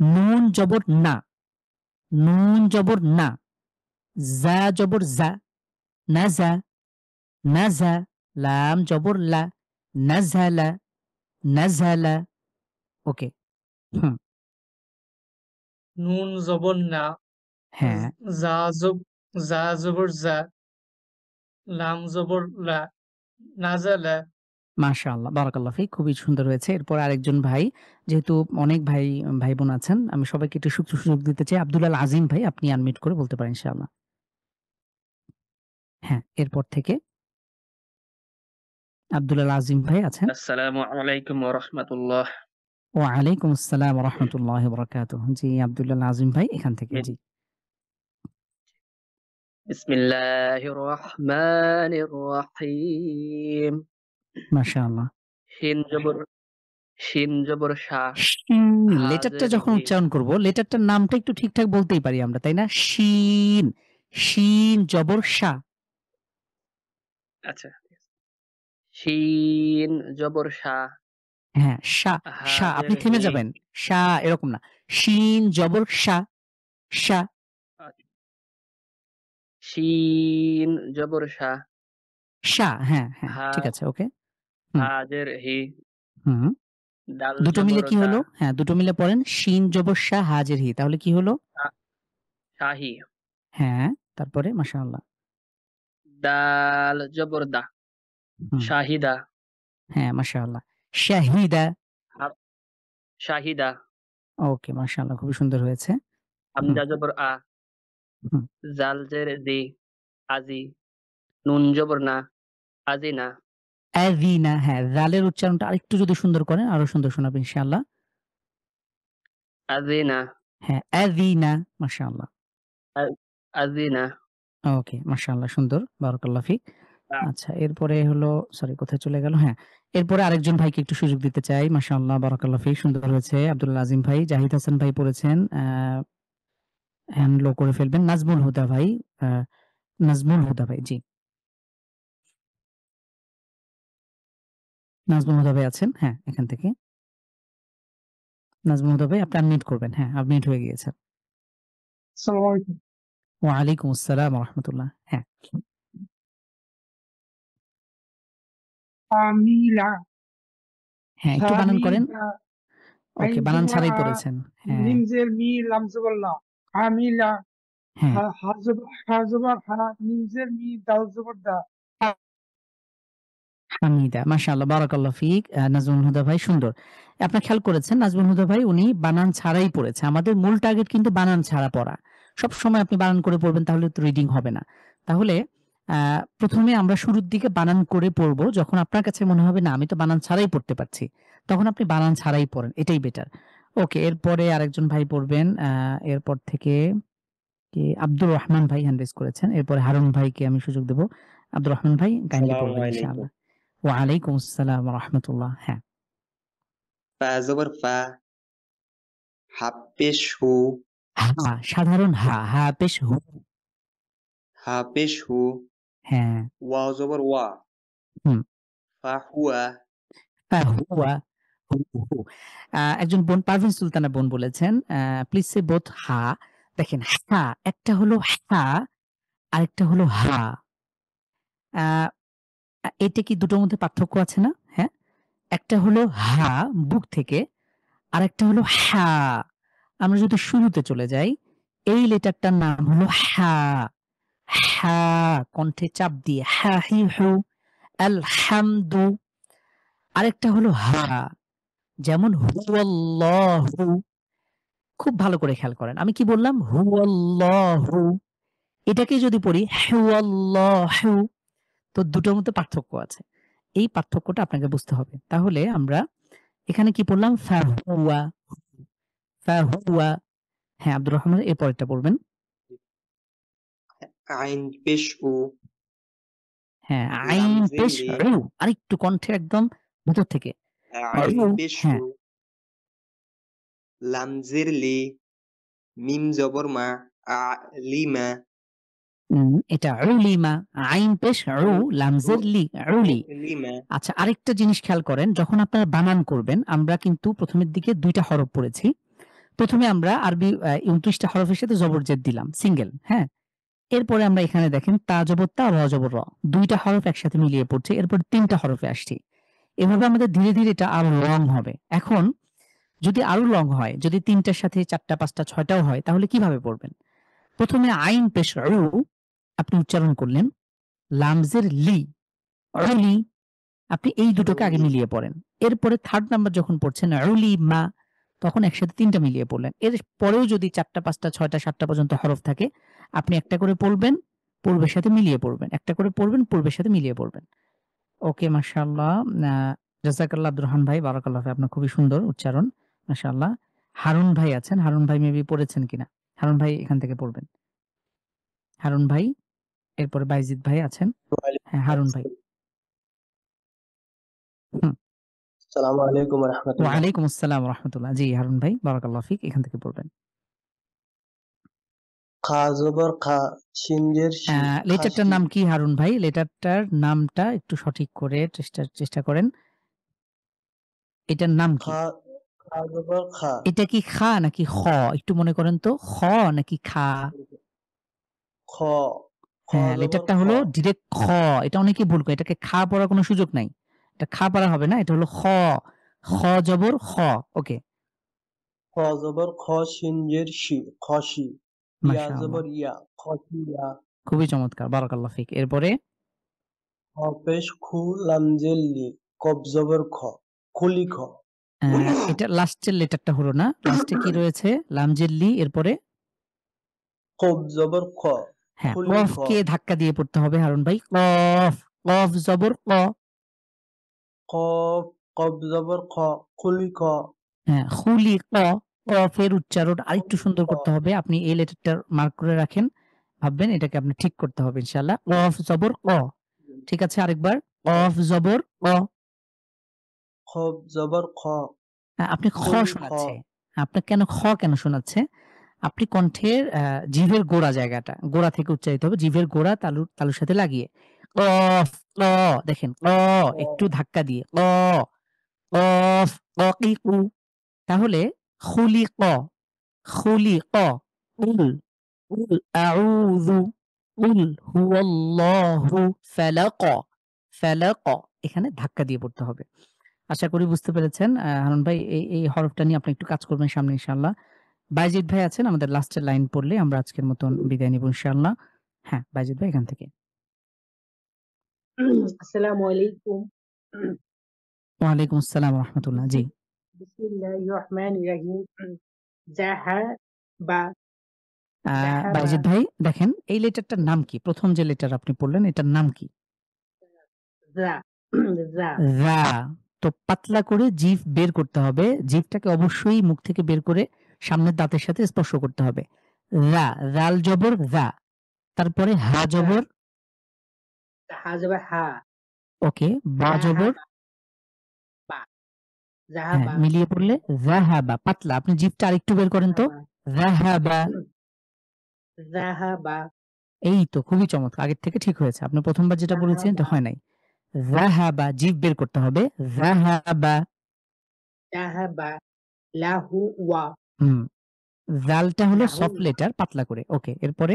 নুন জবর না, নুন জবর না, জা জবর জা, নাজা, নাজা, লাম জবর লা, নাজহালা, নাজহালা। ওকে। হুম, নুন জবর না, হ্যাঁ, জা জব জা জবর জা, লাম জবর লা, নাজালা, মাশাআল্লাহ বারাকাল্লাহু ফিক খুবই সুন্দর হয়েছে। এরপর আরেকজন ভাই যেহেতু অনেক ভাই-বোন আছেন আমি সবাইকে একটু সুযোগ দিতে চাই। আব্দুল আল আজিম ভাই আপনি আনমিউট করে বলতে পারেন ইনশাআল্লাহ। হ্যাঁ, এরপর থেকে আব্দুল আল আজিম ভাই আছেন? আসসালামু আলাইকুম ওয়া রাহমাতুল্লাহ। ওয়া আলাইকুম আসসালাম ওয়া রাহমাতুল্লাহি ওয়া বারাকাতুহু। জি, আব্দুল আল আজিম ভাই এখান থেকে জি। বিসমিল্লাহির রহমানির রহিম। মাশাআল্লাহ। শিন জবর শিন জবর শা, শিন হা লেটারটা জের যখন হি। উচ্চারণ করব, লেটারটার নামটা একটু ঠিকঠাক বলতেই পারি আমরা, তাই না? শিন, শিন জবর শা। আচ্ছা। শিন জবর শা, হ্যাঁ, শা, হা শা জের আপনি থেমে হি। যাবেন। শা এরকম না। শিন জবর শা, শা, শিন জবর শা, শা হ্যাঁ, হ্যাঁ, হা ঠিক আছে ওকে। হুম, হা জের হি। হুম। দাল দুটো মিলে জবর কি দা, হলো? হ্যাঁ, দুটো মিলে পড়েন শিন জবর শা হাজের হি। তাহলে কি হলো? শাহি। হ্যাঁ, তারপরে মাশাআল্লাহ। দাল জবর দা, হুম, শাহিদা। হ্যাঁ, মাশাআল্লাহ। শাহিদা। হা শাহিদা। ওকে মাশাআল্লাহ খুবই সুন্দর হয়েছে। হুম, হামজা জবর আ, হুম। জাল জের জি, আজি। নুন জবর না, আজিনা। অ্যাভিনা হ্যাঁ, জালের উচ্চারণটা আরেকটু যদি সুন্দর করেন আরো সুন্দর শোনাবে ইনশাআল্লাহ। আজিনা, হ্যাঁ, অ্যাভিনা মাশাআল্লাহ। আ আজিনা। ওকে মাশাআল্লাহ সুন্দর। বারাকাল্লাহু ফিক। আ আচ্ছা এরপরে হলো সরি কোথায় চলে গেল? হ্যাঁ, এরপরে আরেকজন ভাইকে একটু সুযোগ দিতে চাই। মাশাআল্লাহ বারাকাল্লাহু ফিক সুন্দর হয়েছে। আব্দুল আজিম ভাই, জাহিদ হাসান ভাই পড়েছেন। হ্যান্ড লো করে ফেলবেন। নাজমুল হুদা ভাই, আ নাজমুল হুদা ভাই জি। নাজমুল হুদা ভাই আছেন? হ্যাঁ, এখান থেকে। নাজমুল হুদা ভাই আপনি আনমিউট করবেন। হ্যাঁ, আনমিউট হয়ে গিয়েছেন। আসসালামু আলাইকুম। ওয়া আলাইকুম আসসালাম ওয়া রাহমাতুল্লাহ। হ্যাঁ। আমিলা হ্যাঁ, একটু বানান করেন। হামিদা ওকে, আইন বানান জবর ছাড়াই আ পড়েছেন। হ্যাঁ, মিম জের মি লাম জবর লা আমিলা হ্যাঁ। হা জবর হা মিম জের মি দাল জবর দা হামিদা, মাশাআল্লাহ, বারাকাল্লাহু ফিক। নাজমুল হুদা ভাই, সুন্দর। আপনার খেয়াল করেছেন নাজমুল হুদা ভাই উনি বানান ছাড়াই পড়েছে। আমাদের মূল টার্গেট কিন্তু বানান ছাড়া পড়া। সবসময় আপনি বানান করে পড়বেন, তাহলে তো রিডিং হবে না। তাহলে ১ম এ আমরা শুরুর দিকে বানান করে পড়ব। যখন আপনার কাছে মনে হবে না আমি তো বানান ছাড়াই পড়তে পারছি, তখন আপনি বানান ছাড়াই পড়েন। এটাই বেটার। ওকে, এরপরে আরেকজন ভাই পড়বেন। এরপর থেকে কে? আব্দুর রহমান ভাই হ্যান্ড রেইজ করেছেন। এরপরে হারুন ভাইকে আমি সুযোগ দেব। আব্দুর রহমান ভাই কাইন্ডলি আসসালামু পড়বেন আলাইকুম। ইনশাআল্লাহ। ওয়া আলাইকুম আসসালাম ওয়া রাহমাতুল্লাহ। হ্যাঁ। ফা জবর ফা, হা পেশ হু, হা, সাধারণ হা, হা পেশ হু। হা পেশ হু, হ্যাঁ। ওয়াও জবর ওয়া, হুম। ফা হুয়া, হুয়া, হু, হু। একজন বোন পারভিন সুলতানা বোন বলেছেন, প্লিজ সে বোথ হা। দেখেন হা, একটা হলো হা, আরেকটা হলো হা। আ এটা কি দুটোর মধ্যে পার্থক্য আছে না? হ্যাঁ? একটা হলো হা বুক থেকে, আরেকটা হলো হা। আমরা যদি শুরুতে চলে যাই, এই লেটারটার নাম হলো হা। হা, কণ্ঠে চাপ দিয়ে হা, হি, হু, আল হামদু। আরেকটা হলো হা, যেমন হুয়াল্লাহু। খুব ভালো করে খেয়াল করেন। আমি কি বললাম? হুয়াল্লাহু। এটাকে যদি পড়ি হুয়াল্লাহু, তো দুটোর মধ্যে পার্থক্য আছে। এই পার্থক্যটা আপনাকে বুঝতে হবে। তাহলে আমরা এখানে কি পড়লাম? ফাহুয়া, ফাহুয়া। হ্যাঁ, আব্দুর রহমান এর পরেরটা পড়বেন। আইন পেশ উ, হ্যাঁ, লাম আইন জের পেশ লি, উ। আরেকটু কণ্ঠে একদম ভেতর থেকে। আইন উ, পেশ হ্যাঁ। উ, লাম জের লি, মিম জবর মা, লিমা, এটা উলিমা। আইন পেশ উ, লামজের লি, উলি। লিমা, আচ্ছা, আরেকটা জিনিস খেয়াল করেন, যখন আপনারা বানান করবেন, আমরা কিন্তু প্রথমের দিকে ২ টা হরফ পড়েছি। প্রথমে আমরা আরবি ২৯ টা হরফের সাথে জবর জেদ দিলাম, সিঙ্গেল, হ্যাঁ? এরপরে আমরা এখানে দেখেন তা জবর তা, র জবর র। ২ টা হরফ একসাথে মিলিয়ে পড়ছে। এরপর ৩ টা হরফে আসছি। এভাবে আমাদের ধীরে, ধীরে এটা আরো লং হবে। এখন যদি আরো লং হয়, যদি ৩ টার সাথে ৪ টা, ৫ টা, ৬ টাও হয়, তাহলে কিভাবে পড়বেন? প্রথমে আইন পেশ উ আপনি উচ্চারণ করলেন, লামজের লি, উলি। আপনি এই দুটোকে আগে উলি, মিলিয়ে পড়েন। এরপরে ৩rd নাম্বার যখন পড়ছেন উলিমা, তখন একসাথে ৩ টা মিলিয়ে পড়লেন। এর পরেও যদি ৪ টা, ৫ টা, ৬ টা, ৭ টা পর্যন্ত হরফ থাকে, আপনি একটা করে পড়বেন, পূর্বের সাথে মিলিয়ে পড়বেন। একটা করে পড়বেন, পূর্বের সাথে মিলিয়ে পড়বেন। ওকে, মাশাআল্লাহ। জাযাকাল্লাহ আব্দুর রহমান ভাই, বারাকাল্লাহ ফি। আপনার খুবই সুন্দর উচ্চারণ। মাশাআল্লাহ। হারুন ভাই আছেন। হারুন ভাই মেবি পড়েছেন কিনা? হারুন ভাই এখান থেকে পড়বেন। হারুন ভাই, এরপরে বাইজিদ ভাই আছেন। হ্যাঁ, হারুন ভাই। হুম। আসসালামু আলাইকুম ওয়া রহমতুল্লাহ। আলাইকুম আসসালাম ওয়া রাহমাতুল্লাহ। জি, হারুন ভাই, বারাকাল্লাহু ফিক। এখান থেকে পড়বেন। খা জবর খা, শিনজের শি, লেটারটার খাসি। নাম কি হারুন ভাই? লেটারটার নামটা একটু সঠিক করে চেষ্টা করেন। এটার নাম কি? খা, খা জবর খা, এটা কি খা নাকি খ? একটু মনে করেন তো, খ নাকি খা? খ, খ হ্যাঁ, জবর লেটারটা খ, হলো ডিরেক্ট খ। এটা অনেকেই ভুল করে। এটাকে খা পড়ার কোনো সুযোগ নাই। এটা খা পড়া হবে না। এটা হলো খ। খ জবর খ। ওকে। খ জবর খ, শিনজের শি, খসি। ইয়া মাশাআল্লাহ। জবর ইয়া, খসিয়া। খুবই চমৎকার। বারাকাল্লাহু ফিক। এরপরে খ পেশ খু, লামজের লি, কব জবর খ, খুলি খ। এটা লাস্টের লেটারটা হলো না। লাস্টে কি রয়েছে? লামজের লি, এরপরে কব জবর খ, হ্যাঁ, খুলি খ। কফকে ধাক্কা দিয়ে পড়তে হবে হারুন ভাই। কফ, কফ জবর ক। কফ, কব জবর খ, খুলি খ। হ্যাঁ, খুলি ক। কফের উচ্চারণ আরেকটু খুলি সুন্দর খ, করতে হবে। আপনি এই লেটারটা মার্ক করে রাখেন। ভাববেন এটাকে আপনি ঠিক করতে হবে ইনশাআল্লাহ। কফ জবর ক। ঠিক আছে, আরেকবার। কফ জবর ক। খব জবর খ, আপনি খ খুলি খ। শোনাচ্ছে। আপনার কেন খ কেন শোনাচ্ছে? আপনি কণ্ঠের জিভের গোড়া জায়গাটা, গোড়া থেকে উচ্চারিত হবে। জিভের গোড়া তালুর সাথে লাগিয়ে। কফ, ক। দেখেন একটু ধাক্কা দিয়ে। কফ, ককিকু। তাহলে খুলিক, খুলিক, কুল, কুল আউযু, কুল হুয়াল্লাহু ফালাক, ফালাক। এখানে ধাক্কা দিয়ে পড়তে হবে। আশা করি বুঝতে পেরেছেন। হারুন ভাই এই হরফটা নিয়ে আপনি একটু কাজ করবেন সামনে ইনশাআল্লাহ। বাইজিদ ভাই আছেন, আমাদের লাস্টের লাইন পড়লে আমরা আজকের মতন বিদায় নিব ইনশাআল্লাহ। হ্যাঁ, বাইজিদ ভাই এখান থেকে। আসসালামু আলাইকুম। ওয়ালাইকুম আসসালাম ওয়া রাহমাতুল্লাহ। জি। বিসমিল্লাহির রহমানির রহিম। জাহাবা জাহাবা বাইজিদ ভাই দেখেন এই লেটারটার নাম কি? প্রথম যে লেটার আপনি পড়লেন এটার নাম কি? যা যা রা। তো পাতলা করে জিভ বের করতে হবে। জিভটাকে অবশ্যই মুখ থেকে বের করে সামনের দাঁতের সাথে স্পর্শ করতে হবে। রা, রাল জবর রা। তারপরে হা যা জবর, হা জবর হা ওকে, বা জবর, বা হ্যাঁ, জাহাবা মিলিয়ে পড়লে রাহাবা। পাতলা, আপনি জিভটা আরেকটু বের করেন তো। রাহাবা। জাহাবা এই তো খুবই চমৎকার, আগের থেকে ঠিক হয়েছে। আপনি প্রথমবার যেটা বলেছিলেন এটা হয় নাই। রাহাবা, জিভ বের করতে হবে। রাহাবা। জাহাবা লাহু ওয়া হুম, জালটা হলো লাহু সফট লেটার, পাতলা করে। ওকে, এরপরে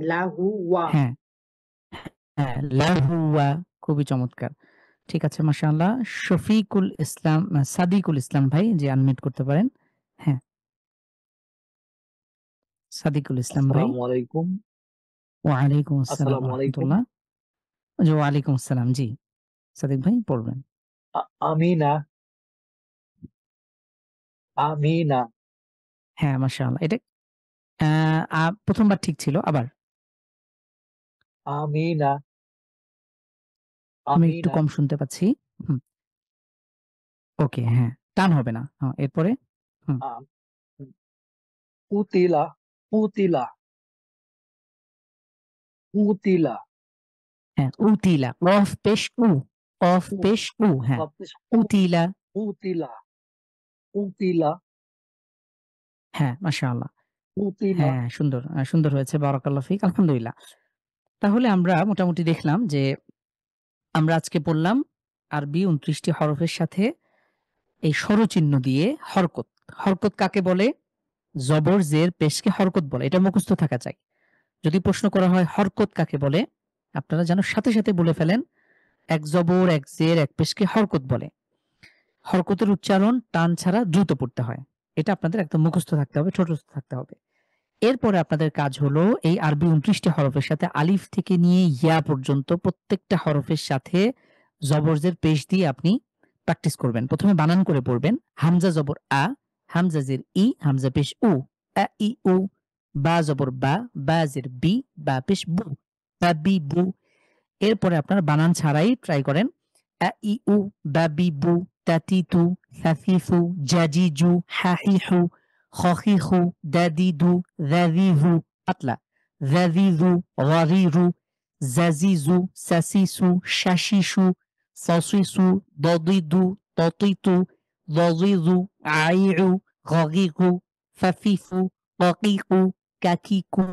লাহু ওয়া হ্যাঁ, হ্যাঁ, লাহুয়া। খুবই চমৎকার। ঠিক আছে, মাশাআল্লাহ। শফিকুল ইসলাম, সাদিকুল ইসলাম ভাই যে আনমিউট করতে পারেন। হ্যাঁ, সাদিকুল ইসলাম ভাই। আসসালামু আলাইকুম। ওয়ালাইকুম আসসালাম আসসালামু ওয়া আলাইকুম। রাহমাতুল্লাহ। জি, ওয়ালাইকুম আসসালাম। জি, সাদিক ভাই পড়বেন। আমিনা, আমিনা, হ্যাঁ, মাশাআল্লাহ। এটা প্রথমবার ঠিক ছিল। আবার আমিনা, আমি একটু আমিনা, কম শুনতে পাচ্ছি। হুম, ওকে, হ্যাঁ, টান হবে না। হ্যাঁ, এরপরে হুম, আ- পুতিলা, পুতিলা, পুতিলা, হ্যাঁ, উতিলা। কফ পেশ উ, কফ পু- পেশ উ, হ্যাঁ, কপটিস, পু- উতিলা। পুতিলা, পুতিলা, হ্যাঁ, মাশাআল্লাহ। পুতিলা। হ্যাঁ, সুন্দর, সুন্দর হয়েছে। বারাকাল্লাহু ফিক। আলহামদুলিল্লাহ। তাহলে আমরা মোটামুটি দেখলাম যে আমরা আজকে পড়লাম আরবি ২৯ টি হরফের সাথে এই স্বরচিহ্ন দিয়ে হরকত। হরকত কাকে বলে? জবর, জের, পেশকে হরকত বলে। এটা মুখস্থ থাকা চাই। যদি প্রশ্ন করা হয় হরকত কাকে বলে, আপনারা যেন সাথে সাথে বলে ফেলেন এক জবর, এক জের, এক পেশকে হরকত বলে। হরকতের উচ্চারণ টান ছাড়া দ্রুত পড়তে হয়। এটা আপনাদের একদম মুখস্থ থাকতে হবে, ঠোঁটস্থ থাকতে হবে। এরপরে আপনাদের কাজ হলো এই আরবি ২৯ টি হরফের সাথে আলিফ থেকে নিয়ে ইয়া পর্যন্ত প্রত্যেকটা হরফের সাথে জবর জের পেশ দিয়ে আপনি প্র্যাকটিস করবেন। প্রথমে বানান করে পড়বেন। হামজা জবর আ, হামজা জের ই, হামজা পেশ উ, আ ই উ। বা জবর বা, বা জের বি, বা পেশ বু, বা বি বু। এরপরে আপনারা বানান ছাড়াই ট্রাই করেন। আ ই উ, বা বি বু, তাতিতু, সাফিফু, জাজিজু, হাহিহু, খখিখু, দাদিদু, যাদিজু। পাতলা। যাদিজু, গারিরু, জাজিজু, সাসিসু, শাসিসু, সসিসু, দদিদু, ততিতু, দজিজু, আইউ, গগিগু, ফাফিফু, ককিকু, কাকিকু,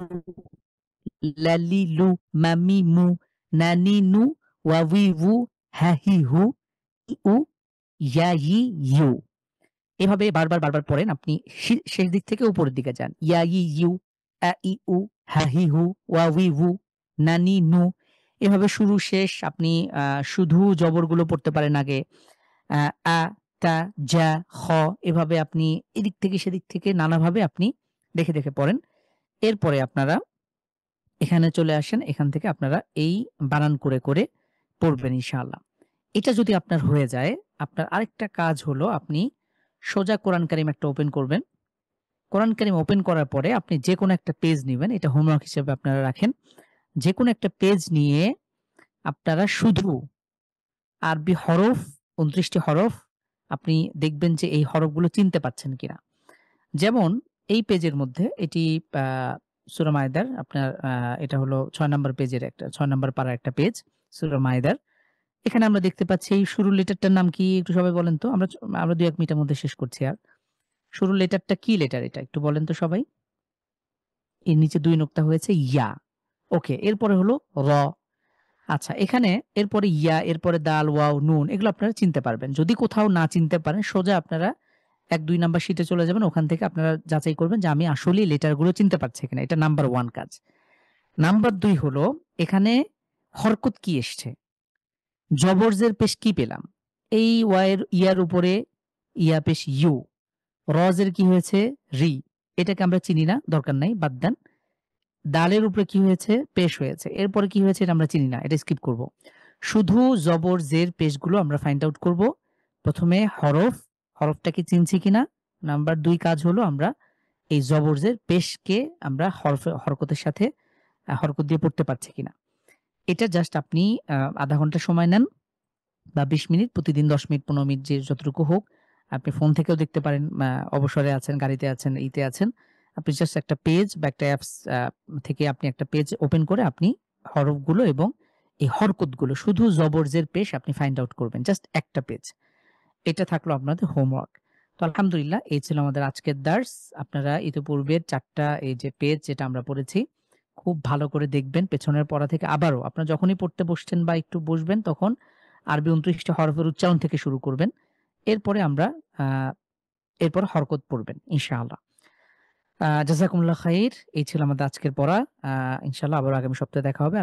লালিলু, মামিমু, নানিনু, ওয়াভিভু, হাহিহু, ইউ, ইয়াই, ইউ। এভাবে বারবার পড়েন। আপনি শেষ দিক থেকে উপরের দিকে যান। ইয়া ই ইউ, আ ই উ, হা হি হু, ওয়া উই ভু, না নি নু। এভাবে শুরু শেষ আপনি শুধু জবরগুলো পড়তে পারেন আগে। আ, তা, যা, খ, এভাবে আপনি এদিক থেকে সেদিক থেকে নানাভাবে আপনি দেখে পড়েন। এরপরে আপনারা এখানে চলে আসেন। এখান থেকে আপনারা এই বানান করে পড়বেন ইনশাআল্লাহ। এটা যদি আপনার হয়ে যায়, আপনার আরেকটা কাজ হলো আপনি সোজা কোরআন কারিম একটা ওপেন করবেন। কোরআন কারিম ওপেন করার পরে আপনি যেকোনো একটা পেজ নিবেন। এটা হোমওয়ার্ক হিসেবে আপনারা রাখেন। যেকোনো একটা পেজ নিয়ে আপনারা শুধু আরবি হরফ ২৯ টি হরফ আপনি দেখবেন যে এই হরফগুলো চিনতে পারছেন কিনা। যেমন এই পেজের মধ্যে এটি আ সূরা মায়েদার আপনার এটা হলো ৬ নাম্বার পেজের একটা ৬ নাম্বার পারার একটা পেজ সূরা মায়েদার। এখানে আমরা দেখতে পাচ্ছি এই শুরুর লেটারটার নাম কি? একটু সবাই বলেন তো। আমরা ২-১ মিনিটের মধ্যে শেষ করছি আর। শুরুর লেটারটা কি লেটার এটা? একটু বলেন তো সবাই। এর নিচে ২ নোক্তা হয়েছে ইয়া। ওকে, এরপরে হলো র। আচ্ছা, এখানে এরপরে ইয়া, এরপরে দাল, ওয়াও, নুন এগুলো আপনারা চিনতে পারবেন। যদি কোথাও না চিনতে পারেন সোজা আপনারা ১-২ নাম্বার শিটে চলে যাবেন। ওখান থেকে আপনারা যাচাই করবেন যে আমি আসলেই লেটারগুলো চিনতে পারছি কিনা। এটা নাম্বার 1 কাজ। নাম্বার ২ হলো এখানে হরকত কি এসছে, জবরজের পেশ কি পেলাম, এই ওয়াইয়ের ইয়ার উপরে ইয়া পেশ ইউ, রজের কি হয়েছে রি, এটাকে আমরা চিনি না, দরকার নাই, বাদ দেন। দালের উপরে কি হয়েছে পেশ হয়েছে, এরপরে কি হয়েছে এটা আমরা চিনি না, এটা স্কিপ করব। শুধু জবর জের পেশগুলো আমরা ফাইন্ড আউট করব। প্রথমে হরফটাকে চিনছি কিনা, নাম্বার 2 কাজ হলো আমরা এই জবর জের পেশকে আমরা হরকতের সাথে হরকত দিয়ে পড়তে পারছি কিনা। এটা জাস্ট আপনি আধা ঘন্টা সময় নেন বা 20 মিনিট, প্রতিদিন 10 মিনিট 15 মিনিট যে যতটুকু হোক, আপনি ফোন থেকেও দেখতে পারেন, অবসরে আছেন, গাড়িতে আছেন, ইতে আছেন, আপনি জাস্ট একটা পেজ বা একটা অ্যাপস থেকে আপনি একটা পেজ ওপেন করে আপনি হরফগুলো এবং এই হরকতগুলো শুধু জবরজের পেশ আপনি ফাইন্ড আউট করবেন, জাস্ট একটা পেজ। এটা থাকলো আপনাদের হোমওয়ার্ক। তো আলহামদুলিল্লাহ, এই ছিল আমাদের আজকের দার্স। আপনারা ইতিপূর্বের 4টা এই যে পেজ যেটা আমরা পড়েছি খুব ভালো করে দেখবেন, পেছনের পড়া থেকে আবারও আপনারা যখনই পড়তে বসছেন বা একটু বসবেন তখন আরবি 29টা হরফের উচ্চারণ থেকে শুরু করবেন। এরপরে আমরা এরপর হরকত পড়বেন ইনশাআল্লাহ। জাযাকুমুল্লাহ খাইর। এই ছিল আমাদের আজকের পড়া। ইনশাআল্লাহ আবার আগামী সপ্তাহে দেখা হবে।